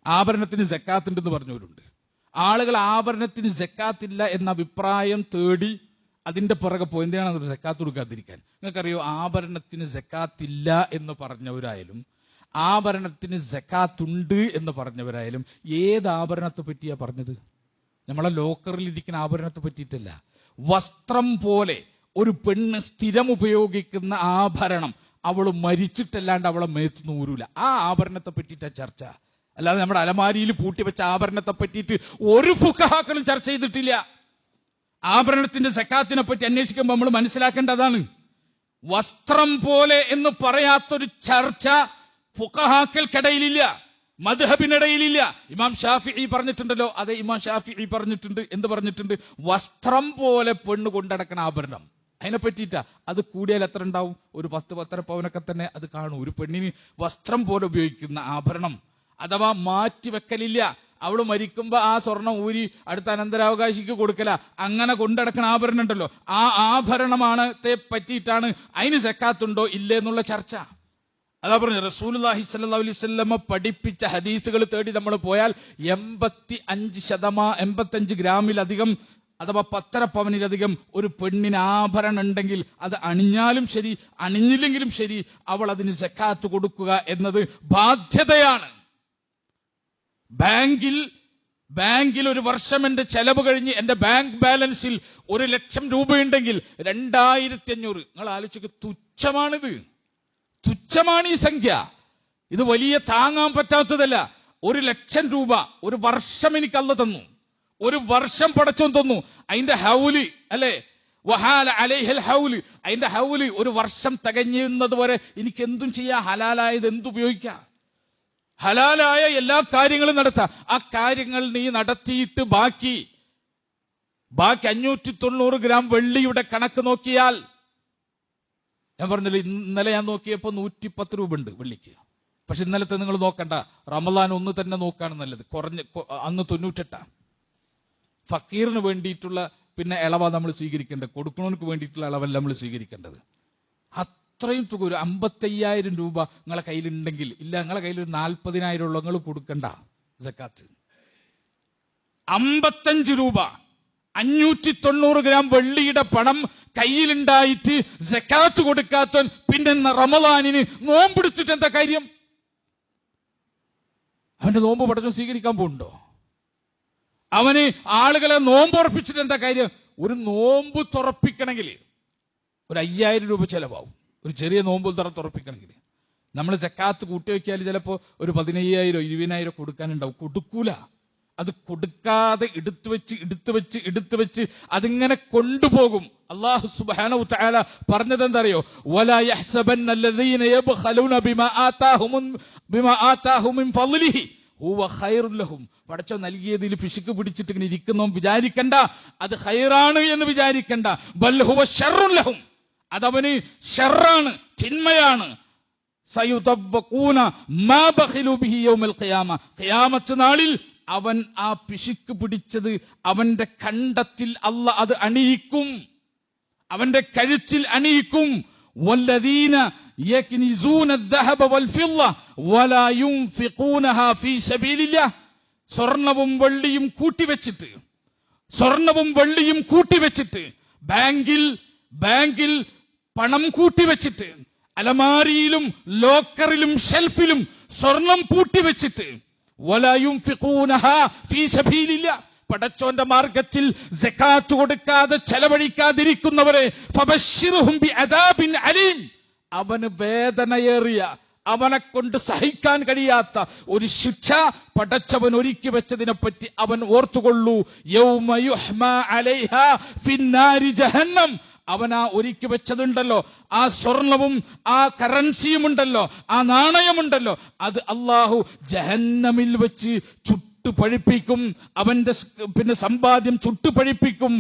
ആഭരണത്തിന് സക്കാത്ത് ഉണ്ടെന്ന് പറഞ്ഞവരുണ്ട്. ആളുകൾ ആഭരണത്തിന് സക്കാത്തില്ല എന്ന അഭിപ്രായം തേടി അതിന്റെ പുറകെ പോയി. എന്തിനാണ് സക്കാത്ത് കൊടുക്കാതിരിക്കാൻ? നിങ്ങൾക്കറിയോ, ആഭരണത്തിന് സക്കാത്തില്ല എന്ന് പറഞ്ഞവരായാലും ആഭരണത്തിന് സക്കാത്തുണ്ട് എന്ന് പറഞ്ഞവരായാലും ഏത് ആഭരണത്തെ പറ്റിയാ പറഞ്ഞത്? നമ്മളെ ലോക്കറിൽ ഇരിക്കുന്ന ആഭരണത്തെ പറ്റിയിട്ടല്ല. വസ്ത്രം പോലെ ഒരു പെണ്ണ് സ്ഥിരം ഉപയോഗിക്കുന്ന ആഭരണം അവൾ മരിച്ചിട്ടല്ലാണ്ട് അവളെ മേത്ത് നൂരൂല. ആ ആഭരണത്തെ പറ്റിയിട്ടാ ചർച്ച. അല്ലാതെ നമ്മുടെ അലമാരിയിൽ പൂട്ടിവെച്ച ആഭരണത്തെ പറ്റിയിട്ട് ഒരു ഫുഖഹാക്കളും ചർച്ച ചെയ്തിട്ടില്ല. ആഭരണത്തിന്റെ സക്കാത്തിനെ പറ്റി അന്വേഷിക്കുമ്പോൾ നമ്മൾ മനസ്സിലാക്കേണ്ടതാണ്, വസ്ത്രം പോലെ എന്ന് പറയാത്തൊരു ചർച്ച ഫുഖഹാക്കൾക്കിടയിലില്ല, മദ്ഹബിനിടയിലില്ല. ഇമാം ഷാഫിഈ പറഞ്ഞിട്ടുണ്ടല്ലോ, അതെ, ഇമാം ഷാഫിഈ പറഞ്ഞിട്ടുണ്ട്. എന്ത് പറഞ്ഞിട്ടുണ്ട്? വസ്ത്രം പോലെ പെണ്ണ് കൊണ്ടടക്കണ ആഭരണം, അതിനെ പറ്റിയിട്ടാ. അത് കൂടിയാൽ എത്ര ഉണ്ടാവും? ഒരു 10-10.5 പവനൊക്കെ തന്നെ അത് കാണും. ഒരു പെണ്ണിന് വസ്ത്രം പോലെ ഉപയോഗിക്കുന്ന ആഭരണം അഥവാ മാറ്റിവെക്കലില്ല. അവള് മരിക്കുമ്പോ ആ സ്വർണം ഊരി അടുത്ത അനന്തരാവകാശിക്ക് കൊടുക്കല. അങ്ങനെ കൊണ്ടടക്കണ ആഭരണം ഉണ്ടല്ലോ, ആ ആഭരണമാണ് പറ്റിയിട്ടാണ് അതിന് സക്കാത്തുണ്ടോ ഇല്ലേ എന്നുള്ള ചർച്ച. അതാ പറഞ്ഞു റസൂലുള്ളാഹി സ്വല്ലല്ലാഹു അലൈഹി വസല്ലം പഠിപ്പിച്ച ഹദീസുകൾ തേടി നമ്മൾ പോയാൽ 85 ഗ്രാമിലധികം അഥവാ 1.5 പവനിലധികം ഒരു പെണ്ണിന് ആഭരണം ഉണ്ടെങ്കിൽ അത് അണിഞ്ഞാലും ശരി അണിഞ്ഞില്ലെങ്കിലും ശരി അവൾ അതിന് സക്കാത്ത് കൊടുക്കുക എന്നത് ബാധ്യതയാണ്. ബാങ്കിൽ ഒരു വർഷം എന്റെ ചെലവ് കഴിഞ്ഞ് എന്റെ ബാങ്ക് ബാലൻസിൽ 1,00,000 രൂപയുണ്ടെങ്കിൽ 2,500, നിങ്ങൾ ആലോചിക്കുക, തുച്ഛമാണ് ഈ സംഖ്യ. ഇത് വലിയ താങ്ങാൻ പറ്റാത്തതല്ല. 1,00,000 രൂപ ഒരു വർഷം എനിക്ക് അല്ലാഹു തന്നു, ഒരു വർഷം പടച്ചോൻ തന്നു. അതിന്റെ ഹൗല് അല്ലെ, വഹാല അലൈഹൽ ഹൗല്, അതിന്റെ ഹൗല് ഒരു വർഷം തികഞ്ഞുന്നത് വരെ എനിക്ക് എന്തും ചെയ്യാം, ഹലാലായത് എന്തുപയോഗിക്കാം, ഹലാലായ എല്ലാ കാര്യങ്ങളും നടത്താം. ആ കാര്യങ്ങൾ നീ നടത്തിയിട്ട് ബാക്കി 590 ഗ്രാം വെള്ളിയുടെ കണക്ക് നോക്കിയാൽ, ഞാൻ പറഞ്ഞില്ല, ഇന്നലെ ഞാൻ നോക്കിയപ്പോ 110 രൂപ ഉണ്ട് വെള്ളിക്ക്. പക്ഷെ ഇന്നലത്തെ നിങ്ങൾ നോക്കണ്ട, റമദാൻ 1 തന്നെ നോക്കാണ് നല്ലത്. അന്ന് 98. ഫക്കീറിന് വേണ്ടിയിട്ടുള്ള പിന്നെ ഇളവാ നമ്മൾ സ്വീകരിക്കേണ്ടത്, കൊടുക്കണവർക്ക് വേണ്ടിയിട്ടുള്ള ഇളവല്ല നമ്മൾ സ്വീകരിക്കേണ്ടത്. അത്രയും തുക, ഒരു 55,000 രൂപ നിങ്ങളെ കയ്യിലുണ്ടെങ്കിൽ, ഇല്ല നിങ്ങളെ കയ്യിൽ ഒരു 40,000 ഉള്ള നിങ്ങൾ കൊടുക്കണ്ട സക്കാത്ത്. 55 രൂപ 590 ഗ്രാം വെള്ളിയുടെ പണം കയ്യിലുണ്ടായിട്ട് സക്കാത്ത് കൊടുക്കാത്തവൻ പിന്നെ റമദാനിന് നോമ്പെടുത്തിട്ട് എന്താ കാര്യം? അവന്റെ നോമ്പ് പടച്ചവൻ സ്വീകരിക്കാൻ പോകുന്നുണ്ടോ? അവന് ആളുകളെ നോമ്പ് ഉറപ്പിച്ചിട്ട് എന്താ കാര്യം? ഒരു നോമ്പ് തുറപ്പിക്കണമെങ്കിൽ ഒരു 5000 രൂപ ചെലവാകും. ഒരു ചെറിയ നോമ്പ് തുറപ്പിക്കണമെങ്കിൽ നമ്മൾ സക്കാത്ത് കൂട്ടിവെക്കാൽ ചിലപ്പോൾ ഒരു 15000 20,000 കൊടുക്കാനുണ്ടാവും. കൊടുക്കൂല. അത് കൊടുക്കാതെ എടുത്തു വെച്ച് അതിങ്ങനെ കൊണ്ടുപോകും. അല്ലാഹു സുബ്ഹാനഹു വ തആല പറഞ്ഞത് എന്തറിയോ? വലാ യഹ്സബന്നല്ലദീന യബ്ഖലൂന ബിമാ ആതാഹും മിൻ ഫളിഹി ഹുവ ഖൈറുൽ ലഹും. പടച്ചോ നൽകിയതിൽ പിശുക്ക് പിടിച്ചിട്ട് ഇങ്ങനെ ഇരിക്കുന്നോ വിചാരിക്കണ്ട, അത് ഖൈറാണ് എന്ന് വിചാരിക്കണ്ട. ബൽ ഹുവ ശർറുൽ ലഹും, അതവന് ഷർറാണ്, തിന്മയാണ്. സയുതവ്വഖൂന മാ ബഖിലു ബിഹി യൗമൽ ഖിയാമ, ഖിയാമത്ത് നാളിൽ അവൻ ആ പിശുക്ക് പിടിച്ചത് അവന്റെ കണ്ടത്തിൽ അല്ലാഹ് അത് അണിയിക്കും, അവന്റെ കഴുത്തിൽ അണിയിക്കും. വല്ലദീന യക്നിസൂന الذهب والفضة ولا ينفقونها في سبيل الله, സ്വർണവും വെള്ളിയും കൂട്ടിവെച്ചിട്ട് ബാങ്കിൽ പണം കൂട്ടിവെച്ചിട്ട് അലമാരിയിലും ലോക്കറിലും ഷെൽഫിലും സ്വർണം പൂട്ടിവെച്ചിട്ട് വലാ യുൻഫിഖൂനഹാ ഫീ സബീലില്ലാ, പടച്ചോന്റെ മാർഗത്തിൽ സകാത്ത് കൊടുക്കാതെ ചെലവഴിക്കാതിരിക്കുന്നവരെ ഫബശ്ശിർഹും ബിഅദാബിൻ അലീം, അവന് വേദനയേറിയ, അവനെ കൊണ്ട് സഹിക്കാൻ കഴിയാത്ത ഒരു ശിക്ഷ പടച്ചവൻ ഒരുക്കി വെച്ചതിനെ പറ്റി അവൻ ഓർത്തുകൊള്ളൂ. യൗമ യുഹ്മാ അലൈഹാ ഫിന്നാരി ജഹന്നം, അവനാ ഒരുക്കി വെച്ചതുണ്ടല്ലോ, ആ സ്വർണവും ആ കറൻസിയും ഉണ്ടല്ലോ, ആ നാണയമുണ്ടല്ലോ, അത് അല്ലാഹു ജഹന്നമിൽ വെച്ച് ചുട്ടുപഴിപ്പിക്കും. അവന്റെ സമ്പാദ്യം ചുട്ടുപഴിപ്പിക്കും.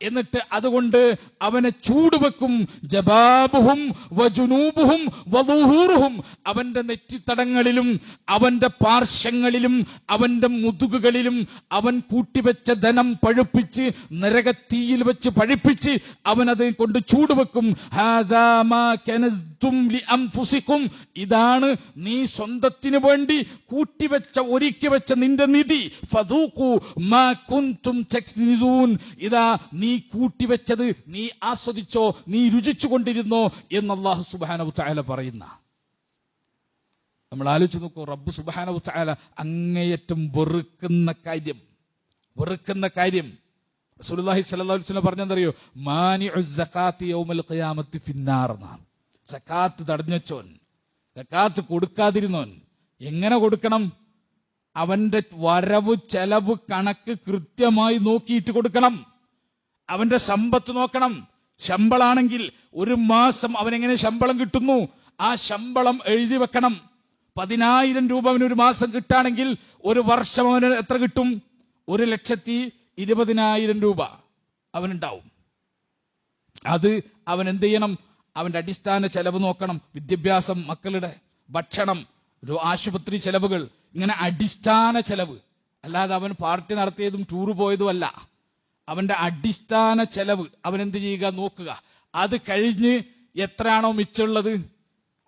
എന്നിട്ട് അതുകൊണ്ട് അവനെ ചൂടുവെക്കും. ജബാബുഹും വജുനൂബുഹും വദുഹൂറുഹും, അവന്റെ നെറ്റിത്തടങ്ങളിലും അവന്റെ പാർശ്വങ്ങളിലും അവന്റെ മുതുകുകളിലും അവൻ കൂട്ടിവെച്ച ധനം പഴുപ്പിച്ച് നരകത്തീയിൽ വെച്ച് പഴിപ്പിച്ച് അവനത് കൊണ്ട് ചൂടുവെക്കും. ഹാദാ മാ കനസ്തും ലിഅൻഫുസികും, ഇതാണ് നീ സ്വന്തത്തിന് വേണ്ടി കൂട്ടിവെച്ച ഒരുക്കി വെച്ച നിന്റെ നിധി. ഫദൂഖു മാ കുൻതും തക്നിസൂൻ, ഇതാ നീ കൂട്ടിവെച്ചത് നീ ആസ്വദിച്ചോ, നീ രുചിച്ചു കൊണ്ടിരുന്നോ എന്ന് അല്ലാഹു സുബ്ഹാനഹു വ തആല പറയുന്ന. നമ്മൾ ആലോചിച്ച് നോക്കൂ, റബ്ബ് സുബ്ഹാനഹു വ തആല അങ്ങേയറ്റം വെറുക്കുന്ന കാര്യം റസൂലുള്ളാഹി സ്വല്ലല്ലാഹു അലൈഹി വസല്ലം പറഞ്ഞെന്തറിയോ? മാനിഉസ് സകാത്തി യൗമൽ ഖിയാമത്തി ഫിന്നാർ എന്നാണ്. സകാത്ത് തടഞ്ഞോൻ, സകാത്ത് കൊടുക്കാതിരുന്നോൻ എങ്ങനെ കൊടുക്കണം? അവന്റെ വരവ് ചെലവ് കണക്ക് കൃത്യമായി നോക്കിയിട്ട് കൊടുക്കണം. അവന്റെ സമ്പത്ത് നോക്കണം. ശമ്പളാണെങ്കിൽ ഒരു മാസം അവനെങ്ങനെ ശമ്പളം കിട്ടുന്നു, ആ ശമ്പളം എഴുതി വെക്കണം. 10,000 രൂപ അവന് ഒരു മാസം കിട്ടാണെങ്കിൽ ഒരു വർഷം അവന് എത്ര കിട്ടും? 1,20,000 രൂപ അവനുണ്ടാവും. അത് അവൻ എന്ത് ചെയ്യണം? അവന്റെ അടിസ്ഥാന ചെലവ് നോക്കണം. വിദ്യാഭ്യാസം, മക്കളുടെ ഭക്ഷണം, ആശുപത്രി ചെലവുകൾ, ഇങ്ങനെ അടിസ്ഥാന ചെലവ്. അല്ലാതെ അവൻ പാർട്ടി നടത്തിയതും ടൂറ് പോയതും അല്ല. അവന്റെ അടിസ്ഥാന ചെലവ് അവൻ എന്ത് ചെയ്യുക? നോക്കുക. അത് കഴിഞ്ഞ് എത്രയാണോ മിച്ചുള്ളത്,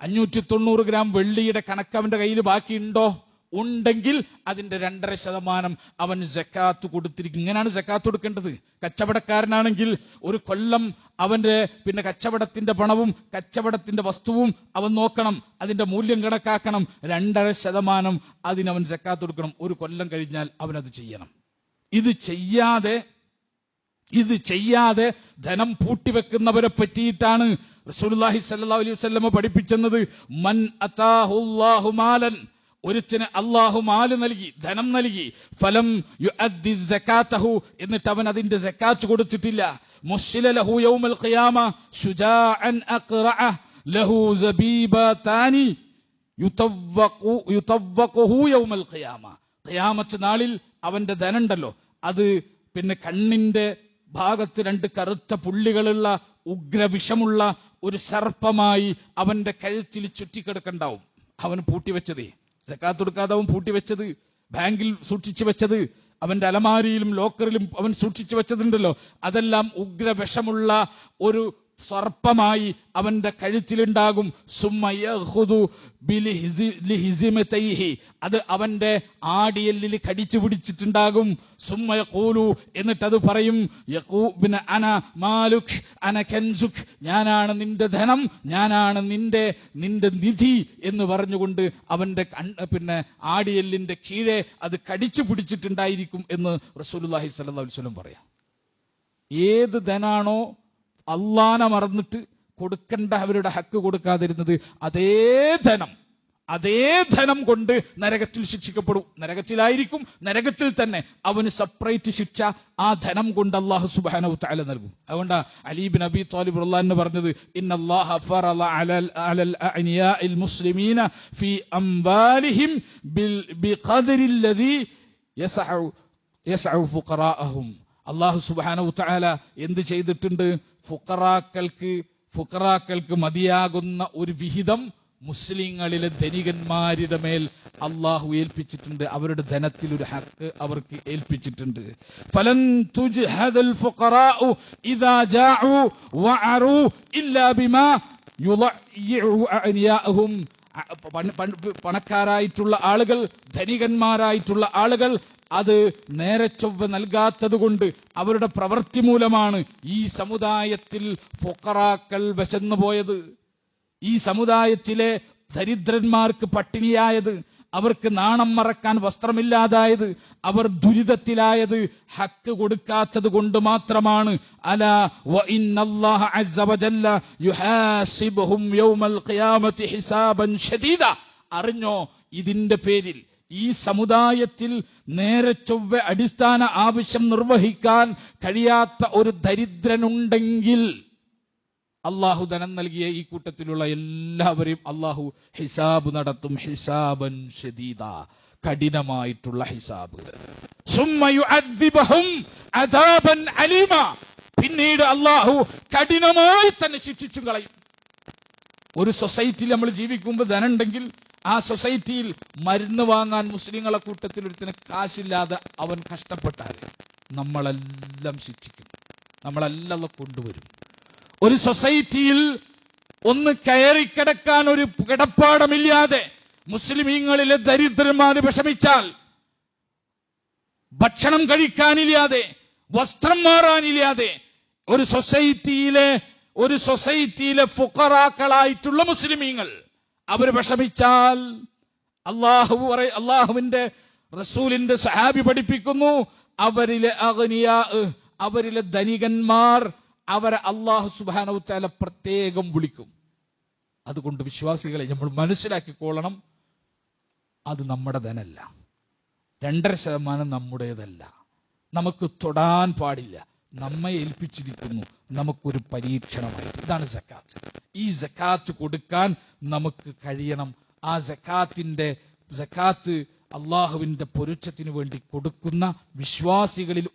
590 ഗ്രാം വെള്ളിയുടെ കണക്ക് അവന്റെ കയ്യിൽ ബാക്കിയുണ്ടോ? ഉണ്ടെങ്കിൽ അതിന്റെ 2.5% അവൻ സക്കാത്ത് കൊടുത്തിരിക്കും. ഇങ്ങനെയാണ് സക്കാത്ത് കൊടുക്കേണ്ടത്. കച്ചവടക്കാരനാണെങ്കിൽ ഒരു കൊല്ലം അവന്റെ കച്ചവടത്തിന്റെ പണവും കച്ചവടത്തിന്റെ വസ്തുവും അവൻ നോക്കണം, അതിന്റെ മൂല്യം കണക്കാക്കണം. 2.5% അതിനവൻ സക്കാത്ത് കൊടുക്കണം. ഒരു കൊല്ലം കഴിഞ്ഞാൽ അവനത് ചെയ്യണം. ഇത് ചെയ്യാതെ ധനം പൂട്ടിവെക്കുന്നവരെ പറ്റിയിട്ടാണ് റസൂലുള്ളാഹി സ്വല്ലല്ലാഹു അലൈഹി വസല്ലം പഠിപ്പിച്ചത്. മൻ അതാഹുല്ലാഹു മാലൻ, ഒരുത്തിന് അല്ലാഹു മാല് നൽകി, ധനം നൽകി, ഫലം യുഅദ്ദി സകാതഹു, എന്നിട്ട് അവൻ അതിന്റെ സകാത്ത് കൊടുത്തിട്ടില്ല. മുശ്ശില ലഹു യൗമൽ ഖിയാമ ശുജാഅൻ അഖറഅ ലഹു സബീബതാനി യുതവഖുഹു യൗമൽ ഖിയാമ, ഖിയാമത്ത് നാളിൽ അവന്റെ ധനമുണ്ടല്ലോ, അത് കണ്ണിന്റെ ഭാഗത്ത് 2 കറുത്ത പുള്ളികളുള്ള ഉഗ്രവിഷമുള്ള ഒരു സർപ്പമായി അവന്റെ കഴുത്തിൽ ചുറ്റിക്കിടക്കണ്ടാവും. അവൻ പൂട്ടിവെച്ചതേ, സക്കാത്ത് കൊടുക്കാതെ അവൻ പൂട്ടിവെച്ചത്, ബാങ്കിൽ സൂക്ഷിച്ചു വെച്ചത്, അവന്റെ അലമാരിയിലും ലോക്കറിലും അവൻ സൂക്ഷിച്ചു വെച്ചതുണ്ടല്ലോ, അതെല്ലാം ഉഗ്രവിഷമുള്ള ഒരു സർപ്പമായി അവന്റെ കഴുത്തിലുണ്ടാകും. അത് അവന്റെ ആടിയെല്ലിൽ കടിച്ചു പിടിച്ചിട്ടുണ്ടാകും. എന്നിട്ട് അത് പറയും, അന മാലുക് അന കൻസുക്, ഞാനാണ് നിന്റെ ധനം, ഞാനാണ് നിന്റെ നിധി എന്ന് പറഞ്ഞുകൊണ്ട് അവന്റെ ആടിയെല്ലിന്റെ കീഴെ അത് കടിച്ചു പിടിച്ചിട്ടുണ്ടായിരിക്കും എന്ന് റസൂലുള്ളാഹി സ്വല്ലല്ലാഹു അലൈഹി വസല്ലം പറയാം. ഏത് ധനാണോ അള്ളാനെ മറന്നിട്ട് കൊടുക്കേണ്ട അവരുടെ ഹക്ക് കൊടുക്കാതിരുന്നത്, അതേ ധനം കൊണ്ട് നരകത്തിൽ ശിക്ഷിക്കപ്പെടും. നരകത്തിലായിരിക്കും, നരകത്തിൽ തന്നെ അവന് സെപ്പറേറ്റ് ശിക്ഷ ആ ധനം കൊണ്ട് അല്ലാഹു സുബ്ഹാനഹു വ തആല നൽകും. അതുകൊണ്ട് അലി ഇബ്നു അബി ത്വാലിബ് റളിയല്ലാഹു അൻഹു പറഞ്ഞത്, ഇന്നല്ലാഹ ഫറള അലൽ അഅനിയാഇൽ മുസ്ലിമീന ഫീ അംവാലിഹിം ബിഖദരില്ലദീ യസ്ഉ ഫുഖറാഅഹും. അല്ലാഹു സുബ്ഹാനഹു വ തആല എന്ത് ചെയ്തിട്ടുണ്ട്? ഫുഖറാക്കൾക്ക് മതിയാകുന്ന ഒരു വിഹിതം മുസ്ലിങ്ങളിലെ ധനികന്മാരുടെ മേൽ അള്ളാഹു ഏൽപ്പിച്ചിട്ടുണ്ട്. അവരുടെ ധനത്തിൽ ഒരു ഹക്ക് അവർക്ക് ഏൽപ്പിച്ചിട്ടുണ്ട്. ഫലൻ തുജ്ഹദൽ ഫുഖറാഉ ഇദാ ജാഉ വഅറു ഇല്ലാ ബിമാ യുളയ്യിഉ അഅനിയാഅഹും. പണക്കാരായിട്ടുള്ള ആളുകൾ, ധനികന്മാരായിട്ടുള്ള ആളുകൾ അത് നേരെ ചൊവ്വ നൽകാത്തത് കൊണ്ട്, അവരുടെ പ്രവൃത്തി മൂലമാണ് ഈ സമുദായത്തിൽ ഫുഖറാക്കൾ വിശന്നു പോയത്, ഈ സമുദായത്തിലെ ദരിദ്രന്മാർക്ക് പട്ടിണിയായത്, അവർക്ക് നാണം മറക്കാൻ വസ്ത്രമില്ലാതായത്, അവർ ദുരിതത്തിലായത് ഹക്ക് കൊടുക്കാത്തത് കൊണ്ട് മാത്രമാണ്. അലാ വ ഇന്നല്ലാഹ അസ്സ വജല്ല യുഹാസിബുഹും യൗമൽ ഖിയാമത്തി ഹിസാബൻ ശദീദ. അറിഞ്ഞോ, ഇതിന്റെ പേരിൽ ഈ സമുദായത്തിൽ നേരെ ചൊവ്വ അടിസ്ഥാന ആവശ്യം നിർവഹിക്കാൻ കഴിയാത്ത ഒരു ദരിദ്രനുണ്ടെങ്കിൽ അള്ളാഹു ധനം നൽകിയ ഈ കൂട്ടത്തിലുള്ള എല്ലാവരെയും അള്ളാഹു ഹിസാബ് നടത്തും. ഹിസാബൻ ശദീദ, കഠിനമായിട്ടുള്ള ഹിസാബ്. സുമ്മ യുഅദ്ദിബുഹും അദാബൻ അലീമ, പിന്നീട് അള്ളാഹു കഠിനമായി തന്നെ ശിക്ഷിച്ചു കളയും. ഒരു സൊസൈറ്റിയിൽ നമ്മൾ ജീവിക്കുമ്പോൾ ധനമുണ്ടെങ്കിൽ ആ സൊസൈറ്റിയിൽ മരുന്ന് വാങ്ങാൻ മുസ്ലിങ്ങളെ കൂട്ടത്തിൽ ഒരുത്തിന് കാശില്ലാതെ അവൻ കഷ്ടപ്പെട്ടാൽ നമ്മളെല്ലാം ശിക്ഷിക്കും, നമ്മളെല്ലാം കൊണ്ടുവരും. ഒരു സൊസൈറ്റിയിൽ ഒന്ന് കയറിക്കിടക്കാൻ ഒരു കിടപ്പാടമില്ലാതെ മുസ്ലിമീങ്ങളിലെ ദരിദ്രന്മാര് വിഷമിച്ചാൽ, ഭക്ഷണം കഴിക്കാനില്ലാതെ, വസ്ത്രം മാറാനില്ലാതെ, ഒരു സൊസൈറ്റിയിലെ ഫുഖറാക്കളായിട്ടുള്ള മുസ്ലിമീങ്ങൾ അവർ വിഷമിച്ചാൽ, അള്ളാഹുവിന്റെ റസൂലിന്റെ സഹാബി പഠിപ്പിക്കുന്നു, അവരിലെ അഗ്നിയാ, അവരിലെ ധനികന്മാർ അവരെ അള്ളാഹു സുബ്ഹാനഹു വ തആല പ്രത്യേകം വിളിക്കും. അതുകൊണ്ട് വിശ്വാസികളെ നമ്മൾ മനസ്സിലാക്കിക്കൊള്ളണം, അത് നമ്മുടെ ധനല്ല, 2.5% നമ്മുടേതല്ല, നമുക്ക് തൊടാൻ പാടില്ല, നമ്മെ ഏൽപ്പിച്ചിരിക്കുന്നു നമുക്കൊരു പരീക്ഷണമായിട്ട്. ഇതാണ് സക്കാത്ത്. ഈ സക്കാത്ത് കൊടുക്കാൻ നമുക്ക് കഴിയണം. ആ സക്കാത്ത് അള്ളാഹുവിന്റെ പൊരുത്തത്തിന് വേണ്ടി കൊടുക്കുന്ന വിശ്വാസികളിൽ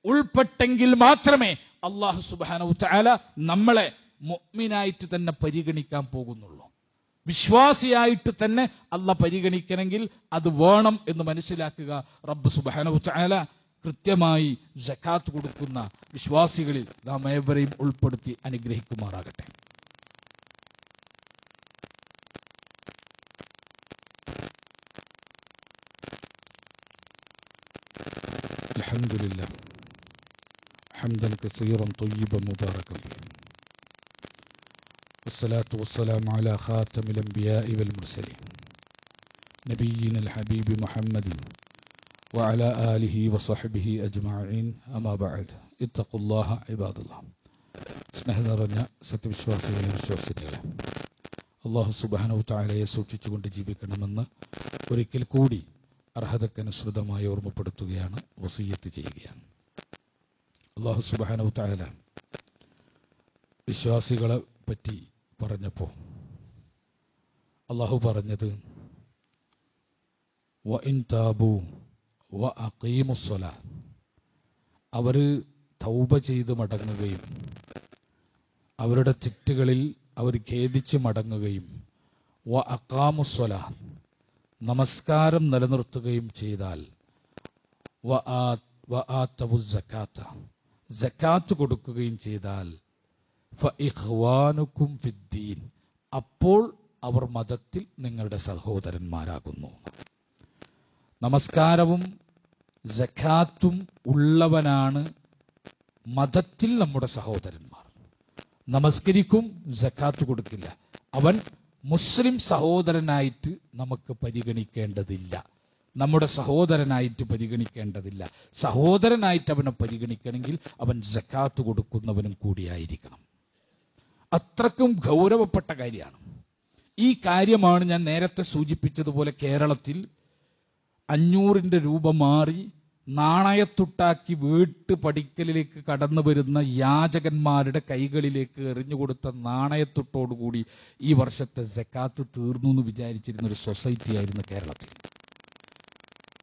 ഉൾപ്പെട്ടെങ്കിൽ മാത്രമേ അള്ളാഹു സുബ്ഹാനഹു വ തആല നമ്മളെ മുഅ്മിനായിട്ട് തന്നെ പരിഗണിക്കാൻ പോകുന്നുള്ളൂ. വിശ്വാസിയായിട്ട് തന്നെ അള്ളാഹ് പരിഗണിക്കണമെങ്കിൽ അത് വേണം എന്ന് മനസ്സിലാക്കുക. റബ്ബ് സുബ്ഹാനഹു വ തആല കൃത്യമായി സക്കാത്ത് കൊടുക്കുന്ന വിശ്വാസികളിൽ നാം ഏവരെയും ഉൾപ്പെടുത്തി അനുഗ്രഹിക്കുമാറാകട്ടെ. അൽഹംദുലില്ലാഹ് ഹംദൻ കസീറൻ ത്വയ്യിബൻ മുബാറകൻ ഫീഹി വസ്സലാത്തു വസ്സലാമു അലാ ഖാതമിൽ അംബിയാഇ വൽ മുർസലീൻ നബിയ്യിനൽ ഹബീബി മുഹമ്മദിൻ വഅലാ ആലിഹി വസഹ്ബിഹി അജ്മഈൻ. അമാ ബഅദ്, ഇത്തഖുല്ലാഹ ഇബാദല്ലാഹ്. സ്നേഹം നിറഞ്ഞ സത്യവിശ്വാസികളെ, വിശ്വാസിനികളെ, അല്ലാഹു സുബ്ഹാനഹു വ തആലയെ സൂക്ഷിച്ചുകൊണ്ട് ജീവിക്കണമെന്ന് ഒരിക്കൽ കൂടി അർഹതക്കനുസൃതമായി ഓർമ്മപ്പെടുത്തുകയാണ്, വസിയ്യത്ത് ചെയ്യുകയാണ്. അല്ലാഹു സുബ്ഹാനഹു വ തആല വിശ്വാസികളെ പറ്റി പറഞ്ഞപ്പോൾ അല്ലാഹു പറഞ്ഞത്, വ ഇൻ താബു വ അഖീമുസ്സലാ, അവർ തൗബ ചെയ്ത് മടങ്ങുകയും അവരുടെ തെറ്റുകളിൽ അവർ ഖേദിച്ച് മടങ്ങുകയും വ അഖാമുസ്സലാ, നമസ്കാരം നിലനിർത്തുകയും ചെയ്താൽ, വ ആതവു സക്കാത്ത, സക്കാത്ത് കൊടുക്കുകയും ചെയ്താൽ ഫഇഖ്വാനുക്കും ഫിദ്ദീൻ, അപ്പോൾ അവർ മതത്തിൽ നിങ്ങളുടെ സഹോദരന്മാരാകുന്നു. നമസ്കാരവും സക്കാത്തും ഉള്ളവനാണ് മതത്തിൽ നമ്മുടെ സഹോദരന്മാർ. നമസ്കരിക്കും, സക്കാത്ത് കൊടുക്കില്ല, അവൻ മുസ്ലിം സഹോദരനായിട്ട് നമുക്ക് പരിഗണിക്കേണ്ടതില്ല, നമ്മുടെ സഹോദരനായിട്ട് പരിഗണിക്കേണ്ടതില്ല. സഹോദരനായിട്ട് അവനെ പരിഗണിക്കണമെങ്കിൽ അവൻ സക്കാത്ത് കൊടുക്കുന്നവനും കൂടിയായിരിക്കണം. അത്രക്കും ഗൗരവപ്പെട്ട കാര്യമാണ്. ഈ കാര്യമാണ് ഞാൻ നേരത്തെ സൂചിപ്പിച്ചതുപോലെ കേരളത്തിൽ 500 രൂപ മാറി നാണയത്തുട്ടാക്കി വീട്ടു പടിക്കലിലേക്ക് കടന്നു വരുന്ന യാചകന്മാരുടെ കൈകളിലേക്ക് എറിഞ്ഞുകൊടുത്ത നാണയത്തുട്ടോടുകൂടി ഈ വർഷത്തെ സക്കാത്ത് തീർന്നു എന്ന് വിചാരിച്ചിരുന്ന ഒരു സൊസൈറ്റി ആയിരുന്നു കേരളത്തിൽ.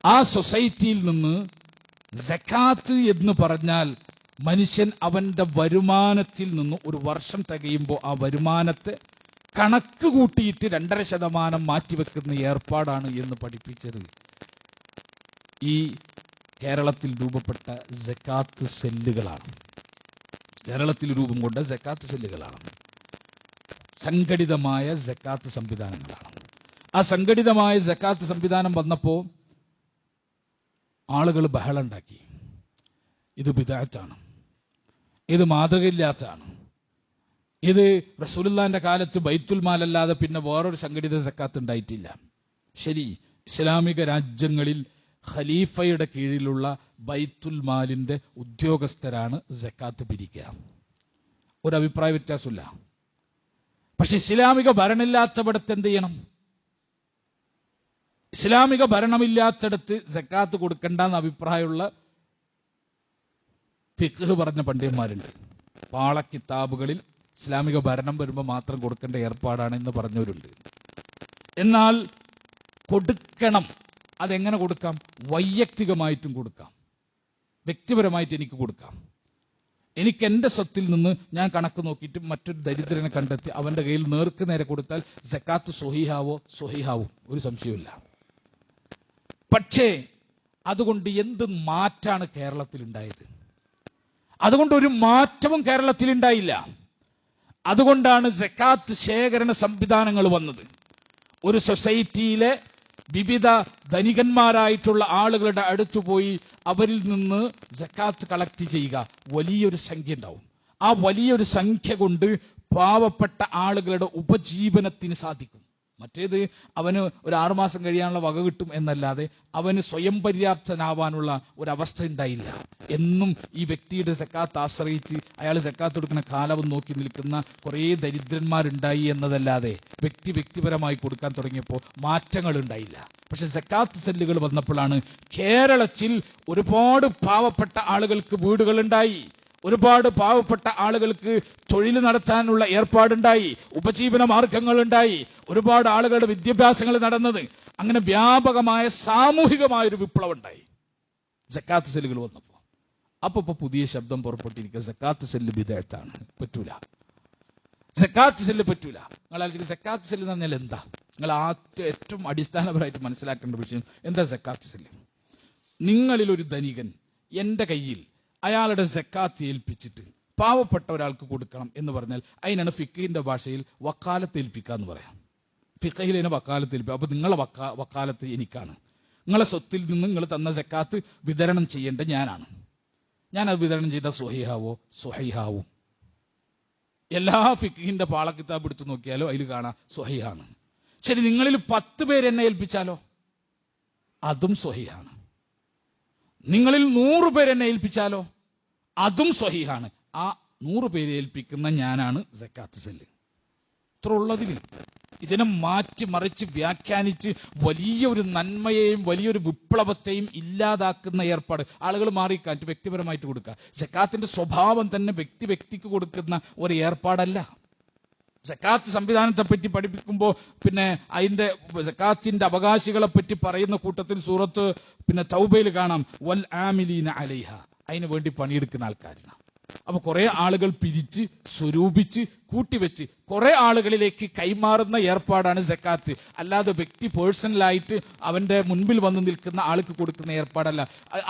ആ സൊസൈറ്റിയിൽ നിന്ന് സക്കാത്ത് എന്ന് പറഞ്ഞാൽ മനുഷ്യൻ അവന്റെ വരുമാനത്തിൽ നിന്ന് ഒരു വർഷം തികയുമ്പോൾ ആ വരുമാനത്തെ കണക്ക് കൂട്ടിയിട്ട് 2.5% മാറ്റിവെക്കുന്ന ഏർപ്പാടാണ് എന്ന് പഠിപ്പിച്ചത് ഈ കേരളത്തിൽ രൂപപ്പെട്ട സക്കാത്ത് സെല്ലുകളാണ്. കേരളത്തിൽ രൂപം കൊണ്ട സക്കാത്ത് സെല്ലുകളാണ്, സംഘടിതമായ സക്കാത്ത് സംവിധാനങ്ങളാണ്. ആ സംഘടിതമായ സക്കാത്ത് സംവിധാനം വന്നപ്പോൾ ആളുകൾ ബഹളുണ്ടാക്കി. ഇത് ബിദ്അത്താണ്, ഇത് മാതൃകയില്ലാത്തതാണ്, ഇത് റസൂലുള്ളാഹിന്റെ കാലത്ത് ബൈത്തുൽ മാൽ അല്ലാതെ പിന്നെ വേറൊരു സംഘടിത സക്കാത്ത് ഉണ്ടായിട്ടില്ല. ശരി, ഇസ്ലാമിക രാജ്യങ്ങളിൽ ഖലീഫയുടെ കീഴിലുള്ള ബൈത്തുൽ മാലിന്റെ ഉദ്യോഗസ്ഥരാണ് സക്കാത്ത് പിരിക്കുക, ഒരു അഭിപ്രായ വ്യത്യാസമില്ല. പക്ഷെ ഇസ്ലാമിക ഭരണമില്ലാത്തവിടത്ത് എന്ത് ചെയ്യണം? ഇസ്ലാമിക ഭരണമില്ലാത്തടത്ത് സക്കാത്ത് കൊടുക്കണ്ടെന്ന് അഭിപ്രായമുള്ള ഫിഖ് പറഞ്ഞ പണ്ഡിതന്മാരുണ്ട്. പാളക്കിതാബുകളിൽ ഇസ്ലാമിക ഭരണം വരുമ്പോൾ മാത്രം കൊടുക്കേണ്ട ഏർപ്പാടാണ് എന്ന് പറഞ്ഞവരുണ്ട്. എന്നാൽ കൊടുക്കണം. അതെങ്ങനെ കൊടുക്കാം? വൈയക്തികമായിട്ടും കൊടുക്കാം, വ്യക്തിപരമായിട്ട് എനിക്ക് കൊടുക്കാം. എനിക്ക് എൻ്റെ സ്വത്തിൽ നിന്ന് ഞാൻ കണക്ക് നോക്കിയിട്ട് മറ്റൊരു ദരിദ്രനെ കണ്ടെത്തി അവന്റെ കയ്യിൽ നേർക്ക് നേരെ കൊടുത്താൽ സക്കാത്ത് സ്വഹീഹാവും, ഒരു സംശയമില്ല. പക്ഷേ അതുകൊണ്ട് എന്ത് മാറ്റാണ് കേരളത്തിൽ ഉണ്ടായത്? അതുകൊണ്ട് ഒരു മാറ്റവും കേരളത്തിൽ ഉണ്ടായില്ല. അതുകൊണ്ടാണ് സക്കാത്ത് ശേഖരണ സംവിധാനങ്ങൾ വന്നത്. ഒരു സൊസൈറ്റിയിലെ വിവിധ ധനികന്മാരായിട്ടുള്ള ആളുകളുടെ അടുത്തു പോയി അവരിൽ നിന്ന് സക്കാത്ത് കളക്ട് ചെയ്യുക. വലിയൊരു സംഖ്യ ഉണ്ടാവും. ആ വലിയൊരു സംഖ്യ കൊണ്ട് പാവപ്പെട്ട ആളുകളുടെ ഉപജീവനത്തിന് സാധിക്കും. മറ്റേത് അവന് ഒരു 6 മാസം കഴിയാനുള്ള വക കിട്ടും എന്നല്ലാതെ അവന് സ്വയം പര്യാപ്തനാവാനുള്ള ഒരവസ്ഥ ഉണ്ടായില്ല. എന്നും ഈ വ്യക്തിയുടെ സക്കാത്ത് ആശ്രയിച്ച് അയാൾ സക്കാത്ത് കൊടുക്കുന്ന കാലവും നോക്കി നിൽക്കുന്ന കുറേ ദരിദ്രന്മാരുണ്ടായി എന്നതല്ലാതെ വ്യക്തിപരമായി കൊടുക്കാൻ തുടങ്ങിയപ്പോൾ മാറ്റങ്ങൾ ഉണ്ടായില്ല. പക്ഷെ സക്കാത്ത് സെല്ലുകൾ വന്നപ്പോഴാണ് കേരളത്തിൽ ഒരുപാട് പാവപ്പെട്ട ആളുകൾക്ക് വീടുകളുണ്ടായി, ഒരുപാട് പാവപ്പെട്ട ആളുകൾക്ക് തൊഴിൽ നടത്താനുള്ള ഏർപ്പാടുണ്ടായി, ഉപജീവന മാർഗങ്ങളുണ്ടായി, ഒരുപാട് ആളുകളുടെ വിദ്യാഭ്യാസങ്ങൾ നടന്നത്. അങ്ങനെ വ്യാപകമായ സാമൂഹികമായൊരു വിപ്ലവം ഉണ്ടായി സക്കാത്ത് സെല്ലുകൾ വന്നപ്പോൾ. അപ്പൊ പുതിയ ശബ്ദം പുറപ്പെട്ടിരിക്കുക, സക്കാത്ത് സെല്ല് ബിദ്അത്താണ്, പറ്റൂല, സക്കാത്ത് സെല്ല് പറ്റൂല. നിങ്ങൾ ആലോചിക്കുക, സക്കാത്ത് സെല്ല് എന്ന് പറഞ്ഞാൽ എന്താ? നിങ്ങൾ ഏറ്റവും അടിസ്ഥാനപരമായിട്ട് മനസ്സിലാക്കേണ്ട വിഷയം എന്താ സക്കാത്ത് സെല്ല്? നിങ്ങളിൽ ഒരു ധനികൻ എൻ്റെ കയ്യിൽ അയാളുടെ സക്കാത്ത് ഏൽപ്പിച്ചിട്ട് പാവപ്പെട്ട ഒരാൾക്ക് കൊടുക്കണം എന്ന് പറഞ്ഞാൽ അതിനാണ് ഫിഖിന്റെ ഭാഷയിൽ വക്കാലത്ത് ഏൽപ്പിക്കുക എന്ന് പറയാം. ഫിഖിൽ അതിനെ വക്കാലത്ത് ഏൽപ്പിക്കുക. അപ്പൊ നിങ്ങളെ വക്കാലത്ത് എനിക്കാണ്. നിങ്ങളെ സ്വത്തിൽ നിന്ന് നിങ്ങൾ തന്ന സക്കാത്ത് വിതരണം ചെയ്യേണ്ട ഞാനാണ്. ഞാനത് വിതരണം ചെയ്ത സ്വഹീഹാവും. എല്ലാ ഫിഖിന്റെ പാളക്കിതാബ് എടുത്തു നോക്കിയാലോ അതിൽ കാണാം സ്വഹീഹാണ്. ശരി, നിങ്ങളിൽ 10 പേര് എന്നെ ഏൽപ്പിച്ചാലോ അതും സ്വഹീഹാണ്. നിങ്ങളിൽ 100 പേര് എന്നെ ഏൽപ്പിച്ചാലോ അതും സ്വഹീഹാണ്. ആ 100 പേര് ഏൽപ്പിക്കുന്ന ഞാനാണ് സക്കാത്ത് സെല്ല്. ഇത്ര ഉള്ളതിൽ ഇതിനെ മാറ്റി മറിച്ച് വ്യാഖ്യാനിച്ച് വലിയൊരു നന്മയെയും വലിയൊരു വിപ്ലവത്തെയും ഇല്ലാതാക്കുന്ന ഏർപ്പാട് ആളുകൾ മാറിക്കാറ്റ് വ്യക്തിപരമായിട്ട് കൊടുക്കുക. സക്കാത്തിന്റെ സ്വഭാവം തന്നെ വ്യക്തിക്ക് കൊടുക്കുന്ന ഒരു ഏർപ്പാടല്ല. സക്കാത്ത് സംവിധാനത്തെ പറ്റി പഠിപ്പിക്കുമ്പോൾ പിന്നെ അതിന്റെ സക്കാത്തിന്റെ അവകാശികളെ പറ്റി പറയുന്ന കൂട്ടത്തിൽ സൂറത്ത് തൗബയിൽ കാണാം, വൽ ആമിലീന അലൈഹ, അതിനു വേണ്ടി പണിയെടുക്കുന്ന ആൾക്കാരാണ്. അപ്പൊ കുറെ ആളുകൾ പിരിച്ച് സ്വരൂപിച്ച് കൂട്ടിവെച്ച് കുറെ ആളുകളിലേക്ക് കൈമാറുന്ന ഏർപ്പാടാണ് സക്കാത്ത്. അല്ലാതെ വ്യക്തി പേഴ്സണലായിട്ട് അവന്റെ മുൻപിൽ വന്ന് നിൽക്കുന്ന ആൾക്ക് കൊടുക്കുന്ന ഏർപ്പാടല്ല.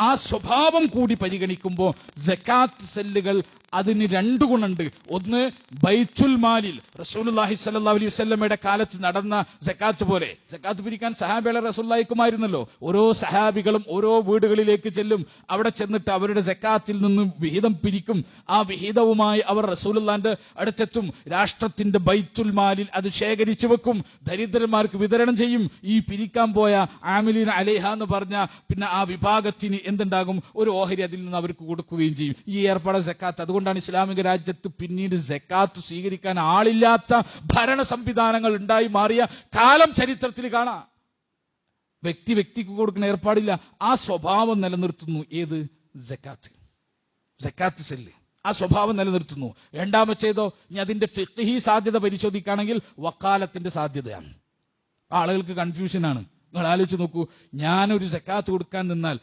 ആ സ്വഭാവം കൂടി പരിഗണിക്കുമ്പോൾ സക്കാത്ത് സെല്ലുകൾ അതിന് രണ്ടു ഗുണമുണ്ട്. ഒന്ന്, ബൈത്തുൽ മാലിൽ റസൂലുള്ളാഹി സ്വല്ലല്ലാഹു അലൈഹി വസല്ലമയുടെ കാലത്ത് നടന്ന സക്കാത്ത് പോലെ സക്കാത്ത് പിരിക്കാൻ സഹാബികളെ റസൂലുള്ളാഹിക്കുമായിരുന്നല്ലോ. ഓരോ സഹാബികളും ഓരോ വീടുകളിലേക്ക് ചെല്ലും. അവിടെ ചെന്നിട്ട് അവരുടെ സക്കാത്തിൽ നിന്ന് വിഹിതം പിരിക്കും. ആ വിഹിതവുമായി അവർ റസൂലുള്ളാഹിന്റെ അടുത്തെത്തും. രാഷ്ട്രത്തിന്റെ ബൈത്തുൽ മാലിൽ അത് ശേഖരിച്ചു വെക്കും. ദരിദ്രന്മാർക്ക് വിതരണം ചെയ്യും. ഈ പിരിക്കാൻ പോയ ആമിലീന അലൈഹ എന്ന് പറഞ്ഞ പിന്നെ ആ വിഭാഗത്തിന് എന്തുണ്ടാകും? ഒരു ഓഹരി അതിൽ നിന്ന് അവർക്ക് കൊടുക്കുകയും ചെയ്യും. ഈ ഏർപ്പാട് സക്കാത്ത്. അതുകൊണ്ടാണ് ഇസ്ലാമിക രാജ്യത്ത് പിന്നീട് സക്കാത്ത് സ്വീകരിക്കാൻ ആളില്ലാത്ത ഭരണ സംവിധാനങ്ങൾ ഉണ്ടായി മാറിയ കാലം ചരിത്രത്തിൽ കാണാം. വ്യക്തിക്ക് കൊടുക്കുന്ന ഏർപ്പാടില്ല. ആ സ്വഭാവം നിലനിർത്തുന്നു ഏത്? സക്കാത്ത് സെല്ല് ആ സ്വഭാവം നിലനിർത്തുന്നു. രണ്ടാമത്തേതോ, ഇനി അതിന്റെ ഫിഖ്ഹി സാധ്യത പരിശോധിക്കുകയാണെങ്കിൽ വക്കാലത്തിന്റെ സാധ്യതയാണ്. ആളുകൾക്ക് കൺഫ്യൂഷനാണ്. നിങ്ങൾ ആലോചിച്ച് നോക്കൂ, ഞാനൊരു സക്കാത്ത് കൊടുക്കാൻ നിന്നാൽ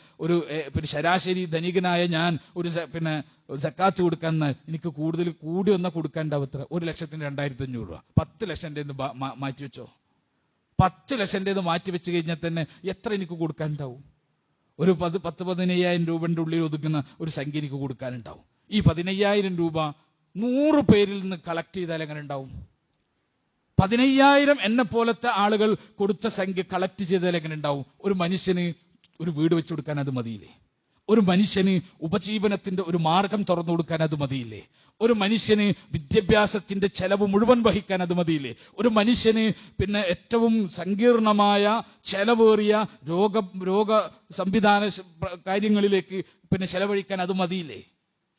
പിന്നെ ശരാശരി ധനികനായ ഞാൻ ഒരു സക്കാത്ത് കൊടുക്കാൻ നിന്നാൽ എനിക്ക് കൂടുതൽ കൂടി വന്നാൽ കൊടുക്കാണ്ടാവും എത്ര? 1,02,500 രൂപ. 10 ലക്ഷം മാറ്റിവെച്ചോ? 10 ലക്ഷം മാറ്റിവെച്ച് കഴിഞ്ഞാൽ തന്നെ എത്ര എനിക്ക് കൊടുക്കാനുണ്ടാവും? ഒരു 10-15,000 രൂപന്റെ ഉള്ളിൽ ഒതുങ്ങുന്ന ഒരു സംഖ്യ എനിക്ക് കൊടുക്കാനുണ്ടാവും. ഈ 15,000 രൂപ 100 പേരിൽ നിന്ന് കളക്ട് ചെയ്താൽ എങ്ങനെ ഉണ്ടാവും? 15,000 എന്നെ പോലത്തെ ആളുകൾ കൊടുത്ത സംഖ്യ കളക്ട് ചെയ്താൽ എങ്ങനെ ഉണ്ടാവും? ഒരു മനുഷ്യന് ഒരു വീട് വെച്ചു കൊടുക്കാൻ അത് മതിയില്ലേ? ഒരു മനുഷ്യന് ഉപജീവനത്തിന്റെ ഒരു മാർഗം തുറന്നു കൊടുക്കാൻ അത് മതിയില്ലേ? ഒരു മനുഷ്യന് വിദ്യാഭ്യാസത്തിന്റെ ചെലവ് മുഴുവൻ വഹിക്കാൻ അത് മതിയില്ലേ? ഒരു മനുഷ്യന് പിന്നെ ഏറ്റവും സങ്കീർണമായ ചെലവേറിയ രോഗ സംവിധാന കാര്യങ്ങളിലേക്ക് പിന്നെ ചെലവഴിക്കാൻ അത് മതിയില്ലേ?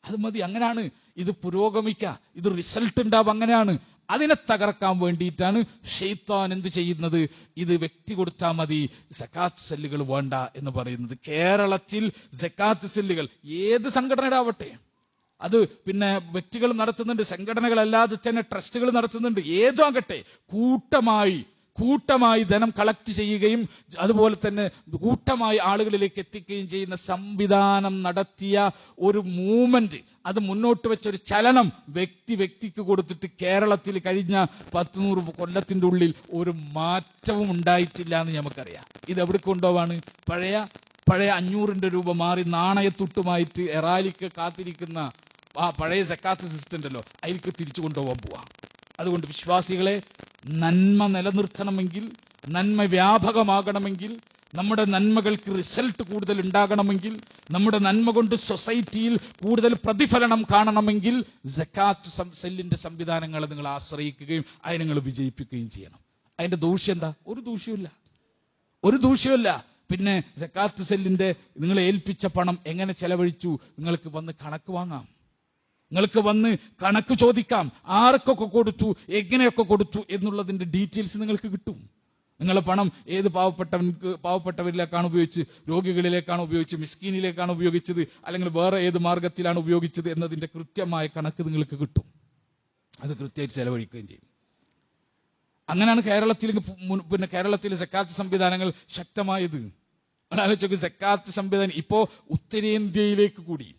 അത് മതി. അങ്ങനെയാണ് ഇത് പുരോഗമിക്കുക, ഇത് റിസൾട്ട് ഉണ്ടാവും. അങ്ങനെയാണ്. അതിനെ തകർക്കാൻ വേണ്ടിയിട്ടാണ് ഷെയ്ത്താൻ എന്ത് ചെയ്യുന്നത്? ഇത് വ്യക്തി കൊടുത്താൽ മതി, സക്കാത്ത് സെല്ലുകൾ വേണ്ട എന്ന് പറയുന്നത്. കേരളത്തിൽ സക്കാത്ത് സെല്ലുകൾ ഏത് സംഘടനയുടെ ആവട്ടെ, അത് പിന്നെ വ്യക്തികൾ നടത്തുന്നുണ്ട്, സംഘടനകളല്ലാതെ തന്നെ ട്രസ്റ്റുകൾ നടത്തുന്നുണ്ട്, ഏതും ആകട്ടെ, കൂട്ടമായി ധനം കളക്ട് ചെയ്യുകയും അതുപോലെ തന്നെ കൂട്ടമായി ആളുകളിലേക്ക് എത്തിക്കുകയും ചെയ്യുന്ന സംവിധാനം നടത്തിയ ഒരു മൂവ്മെന്റ്, അത് മുന്നോട്ട് വെച്ച ഒരു ചലനം വ്യക്തിക്ക് കൊടുത്തിട്ട് കേരളത്തിൽ കഴിഞ്ഞ 100 കൊല്ലത്തിന്റെ ഉള്ളിൽ ഒരു മാറ്റവും ഉണ്ടായിട്ടില്ല എന്ന് നമുക്കറിയാം. ഇത് എവിടെ കൊണ്ടുപോവാണ്? പഴയ 500 രൂപ മാറി നാണയത്തുട്ടുമായിട്ട് എറാലിക്ക് കാത്തിരിക്കുന്ന ആ പഴയ സക്കാത്ത് സിസ്റ്റം ഉണ്ടല്ലോ, അതിലേക്ക് തിരിച്ചു കൊണ്ടുപോകാൻ പോവാ. അതുകൊണ്ട് വിശ്വാസികളെ, നന്മ നിലനിർത്തണമെങ്കിൽ, നന്മ വ്യാപകമാകണമെങ്കിൽ, നമ്മുടെ നന്മകൾക്ക് റിസൾട്ട് കൂടുതൽ ഉണ്ടാകണമെങ്കിൽ, നമ്മുടെ നന്മ കൊണ്ട് സൊസൈറ്റിയിൽ കൂടുതൽ പ്രതിഫലനം കാണണമെങ്കിൽ സക്കാത്ത് സെല്ലിന്റെ സംവിധാനങ്ങളെ നിങ്ങൾ ആശ്രയിക്കുകയും അതിനെ നിങ്ങൾ വിജയിപ്പിക്കുകയും ചെയ്യണം. അതിന്റെ ദൂഷ്യം എന്താ? ഒരു ദൂഷ്യമില്ല. പിന്നെ സക്കാത്ത് സെല്ലിന്റെ നിങ്ങളെ ഏൽപ്പിച്ച പണം എങ്ങനെ ചെലവഴിച്ചു നിങ്ങൾക്ക് വന്ന് കണക്ക് വാങ്ങാം. നിങ്ങൾക്ക് വന്ന് കണക്ക് ചോദിക്കാം. ആർക്കൊക്കെ കൊടുത്തു, എങ്ങനെയൊക്കെ കൊടുത്തു എന്നുള്ളതിന്റെ ഡീറ്റെയിൽസ് നിങ്ങൾക്ക് കിട്ടും. നിങ്ങളെ പണം ഏത് പാവപ്പെട്ടവരിലേക്കാണ് ഉപയോഗിച്ച്, രോഗികളിലേക്കാണ് ഉപയോഗിച്ച്, മിസ്കീനിലേക്കാണ് ഉപയോഗിച്ചത്, അല്ലെങ്കിൽ വേറെ ഏത് മാർഗത്തിലാണ് ഉപയോഗിച്ചത് എന്നതിന്റെ കൃത്യമായ കണക്ക് നിങ്ങൾക്ക് കിട്ടും. അത് കൃത്യമായിട്ട് ചെലവഴിക്കുകയും ചെയ്യും. അങ്ങനെയാണ് കേരളത്തിലെ സക്കാത്ത് സംവിധാനങ്ങൾ ശക്തമായത്. ആലോചിച്ച് സക്കാത്ത് സംവിധാനം ഇപ്പോ ഉത്തരേന്ത്യയിലേക്ക് കൂടി,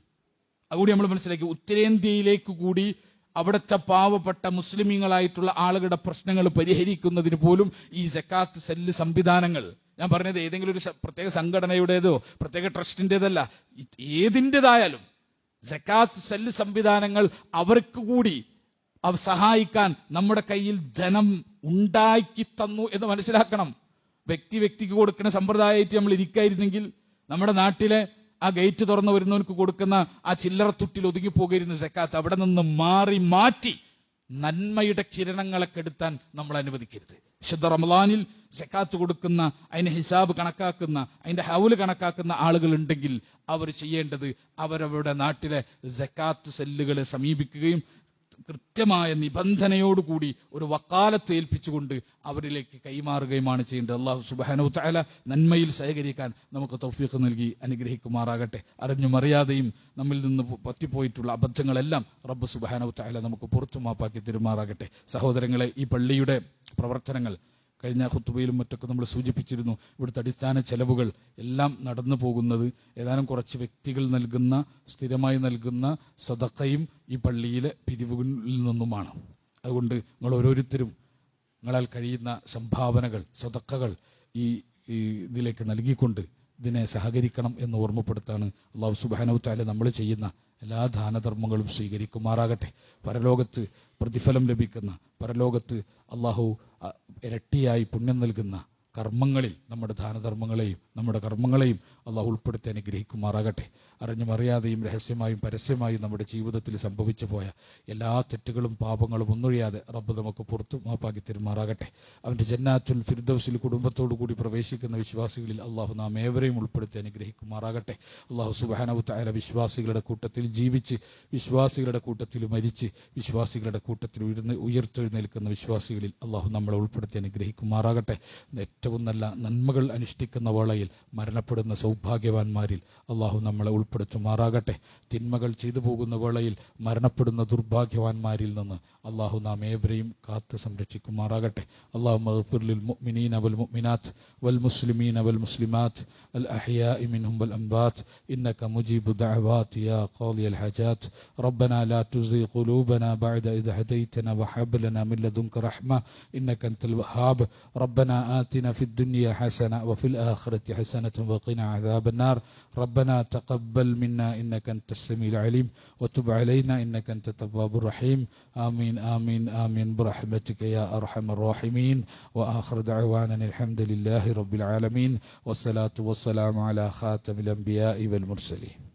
അതുകൂടി നമ്മൾ മനസ്സിലാക്കി, ഉത്തരേന്ത്യയിലേക്ക് കൂടി അവിടുത്തെ പാവപ്പെട്ട മുസ്ലിമീങ്ങളായിട്ടുള്ള ആളുകളുടെ പ്രശ്നങ്ങൾ പരിഹരിക്കുന്നതിന് പോലും ഈ സക്കാത്ത് സെല്ല് സംവിധാനങ്ങൾ, ഞാൻ പറഞ്ഞത് ഏതെങ്കിലും ഒരു പ്രത്യേക സംഘടനയുടേതോ പ്രത്യേക ട്രസ്റ്റിൻ്റെതല്ല, ഏതിൻ്റെതായാലും സക്കാത്ത് സെല്ല് സംവിധാനങ്ങൾ അവർക്ക് കൂടി സഹായിക്കാൻ നമ്മുടെ കയ്യിൽ ധനം ഉണ്ടാക്കി തന്നു എന്ന് മനസ്സിലാക്കണം. വ്യക്തിക്ക് കൊടുക്കുന്ന സമ്പ്രദായമായിട്ട് നമ്മൾ ഇരിക്കായിരുന്നെങ്കിൽ നമ്മുടെ നാട്ടിലെ ആ ഗേറ്റ് തുറന്നു വരുന്നവർക്ക് കൊടുക്കുന്ന ആ ചില്ലറത്തുട്ടിൽ ഒതുങ്ങിപ്പോകരുന്ന സക്കാത്ത് അവിടെ നിന്ന് മാറ്റി നന്മയുടെ കിരണങ്ങളെ കെടുത്താൻ നമ്മൾ അനുവദിക്കരുത്. വിശുദ്ധ റമളാനിൽ സക്കാത്ത് കൊടുക്കുന്ന, അതിന് ഹിസാബ് കണക്കാക്കുന്ന, അതിന്റെ ഹൗല് കണക്കാക്കുന്ന ആളുകൾ ഉണ്ടെങ്കിൽ അവർ ചെയ്യേണ്ടത് അവരവരുടെ നാട്ടിലെ സക്കാത്ത് സെല്ലുകളെ സമീപിക്കുകയും കൃത്യമായ നിബന്ധനയോടുകൂടി ഒരു വക്കാലത്ത് ഏൽപ്പിച്ചുകൊണ്ട് അവരിലേക്ക് കൈമാറുകയുമാണ് ചെയ്യേണ്ടത്. അല്ലാഹു സുബ്ഹാനഹു വ തആല നന്മയിൽ സഹകരിക്കാൻ നമുക്ക് തൗഫീഖ് നൽകി അനുഗ്രഹിക്കുമാറാകട്ടെ. അറിഞ്ഞും അറിയാതെയും നമ്മിൽ നിന്ന് പറ്റിപ്പോയിട്ടുള്ള അബദ്ധങ്ങളെല്ലാം റബ്ബ് സുബ്ഹാനഹു വ തആല നമുക്ക് പുറത്തു മാപ്പാക്കി തരുമാറാകട്ടെ. സഹോദരങ്ങളെ, ഈ പള്ളിയുടെ പ്രവർത്തനങ്ങൾ കഴിഞ്ഞ ഖുത്ബയിലും മറ്റൊക്കെ നമ്മൾ സൂചിപ്പിച്ചിരുന്നു. ഇവിടുത്തെ അടിസ്ഥാന ചെലവുകൾ എല്ലാം നടന്നു പോകുന്നത് ഏതാനും കുറച്ച് വ്യക്തികൾ സ്ഥിരമായി നൽകുന്ന സദഖയും ഈ പള്ളിയിലെ പിരിവുകളിൽ നിന്നുമാണ്. അതുകൊണ്ട് നിങ്ങൾ ഓരോരുത്തരും നിങ്ങളാൽ കഴിയുന്ന സംഭാവനകൾ, സ്വതക്കകൾ ഈ ഇതിലേക്ക് നൽകിക്കൊണ്ട് ഇതിനെ സഹകരിക്കണം എന്ന് ഓർമ്മപ്പെടുത്താണ്. അള്ളാഹു സുബ്ഹാനഹു വ തആല നമ്മൾ ചെയ്യുന്ന എല്ലാ ദാനധർമ്മങ്ങളും സ്വീകരിക്കുമാറാകട്ടെ. പരലോകത്ത് പ്രതിഫലം ലഭിക്കുന്ന, പരലോകത്ത് അള്ളാഹു ഇരട്ടിയായി പുണ്യം നൽകുന്ന കർമ്മങ്ങളിൽ നമ്മുടെ ദാനധർമ്മങ്ങളെയും നമ്മുടെ കർമ്മങ്ങളെയും അള്ളാഹു ഉൾപ്പെടുത്തി അനുഗ്രഹിക്കുമാറാകട്ടെ. അറിഞ്ഞും അറിയാതെയും രഹസ്യമായും പരസ്യമായും നമ്മുടെ ജീവിതത്തിൽ സംഭവിച്ചു പോയ എല്ലാ തെറ്റുകളും പാപങ്ങളും ഒന്നൊഴിയാതെ റബ്ബ് നമുക്ക് പുറത്തു മാപ്പാക്കി തരുമാറാകട്ടെ. അവൻ്റെ ജന്നാത്തുൽ ഫിർദൗസിൽ കുടുംബത്തോടു കൂടി പ്രവേശിക്കുന്ന വിശ്വാസികളിൽ അള്ളാഹു നാം ഏവരെയും ഉൾപ്പെടുത്തി അനുഗ്രഹിക്കുമാറാകട്ടെ. അള്ളാഹു സുബ്ഹാനഹു തആല വിശ്വാസികളുടെ കൂട്ടത്തിൽ ജീവിച്ച്, വിശ്വാസികളുടെ കൂട്ടത്തിൽ മരിച്ച്, വിശ്വാസികളുടെ കൂട്ടത്തിൽ ഉയർത്തെഴുന്നേൽക്കുന്ന വിശ്വാസികളിൽ അള്ളാഹു നമ്മളെ ഉൾപ്പെടുത്തി അനുഗ്രഹിക്കുമാറാകട്ടെ. ഏറ്റവും നല്ല നന്മകൾ അനുഷ്ഠിക്കുന്ന വേളയിൽ മരണപ്പെടുന്ന സൗഭാഗ്യവാന്മാരിൽ അള്ളാഹു നമ്മളെ ഉൾപ്പെടുത്തുമാറാകട്ടെ. തിന്മകൾ ചെയ്തു പോകുന്ന വേളയിൽ മരണപ്പെടുന്ന ദുർഭാഗ്യവാന്മാരിൽ നിന്ന് അള്ളാഹു നാം ഏവരെയും കാത്ത് സംരക്ഷിക്കുമാറാകട്ടെ. അല്ലാഹുമ്മ ഗ്ഫിർ ലിൽ മുഅ്മിനീന വൽ മുഅ്മിനാത്ത് വൽ മുസ്ലിമീന വൽ മുസ്ലിമാത്ത് അൽ അഹ്യാഇ മിൻഹും വൽ അംവാത്ത് ഇന്നക മുജീബു ദഅവാതി യാ ഖാദിയൽ ഹജാത്ത്. റബ്ബനാ ലാ തുസിഗ് ഖുലൂബനാ ബഅദ ഇദ് ഹദൈതനാ വഹബ് ലനാ മിൻ ലദുൻക റഹ്മ ഇന്നക അൻതൽ വഹ്ഹാബ്. റബ്ബനാ ആതിനാ ഫിദ് ദുനിയ ഹസന വഫിൽ ആഖിറതി ഹസനത വഖിനാ അദാബൻ നാർ. ربنا تقبل منا إنك أنت السميع العليم وتب علينا إنك أنت التواب الرحيم. آمين آمين آمين برحمتك يا أرحم الراحمين. وآخر دعوانا الحمد لله رب العالمين والصلاة والسلام على خاتم الأنبياء والمرسلين.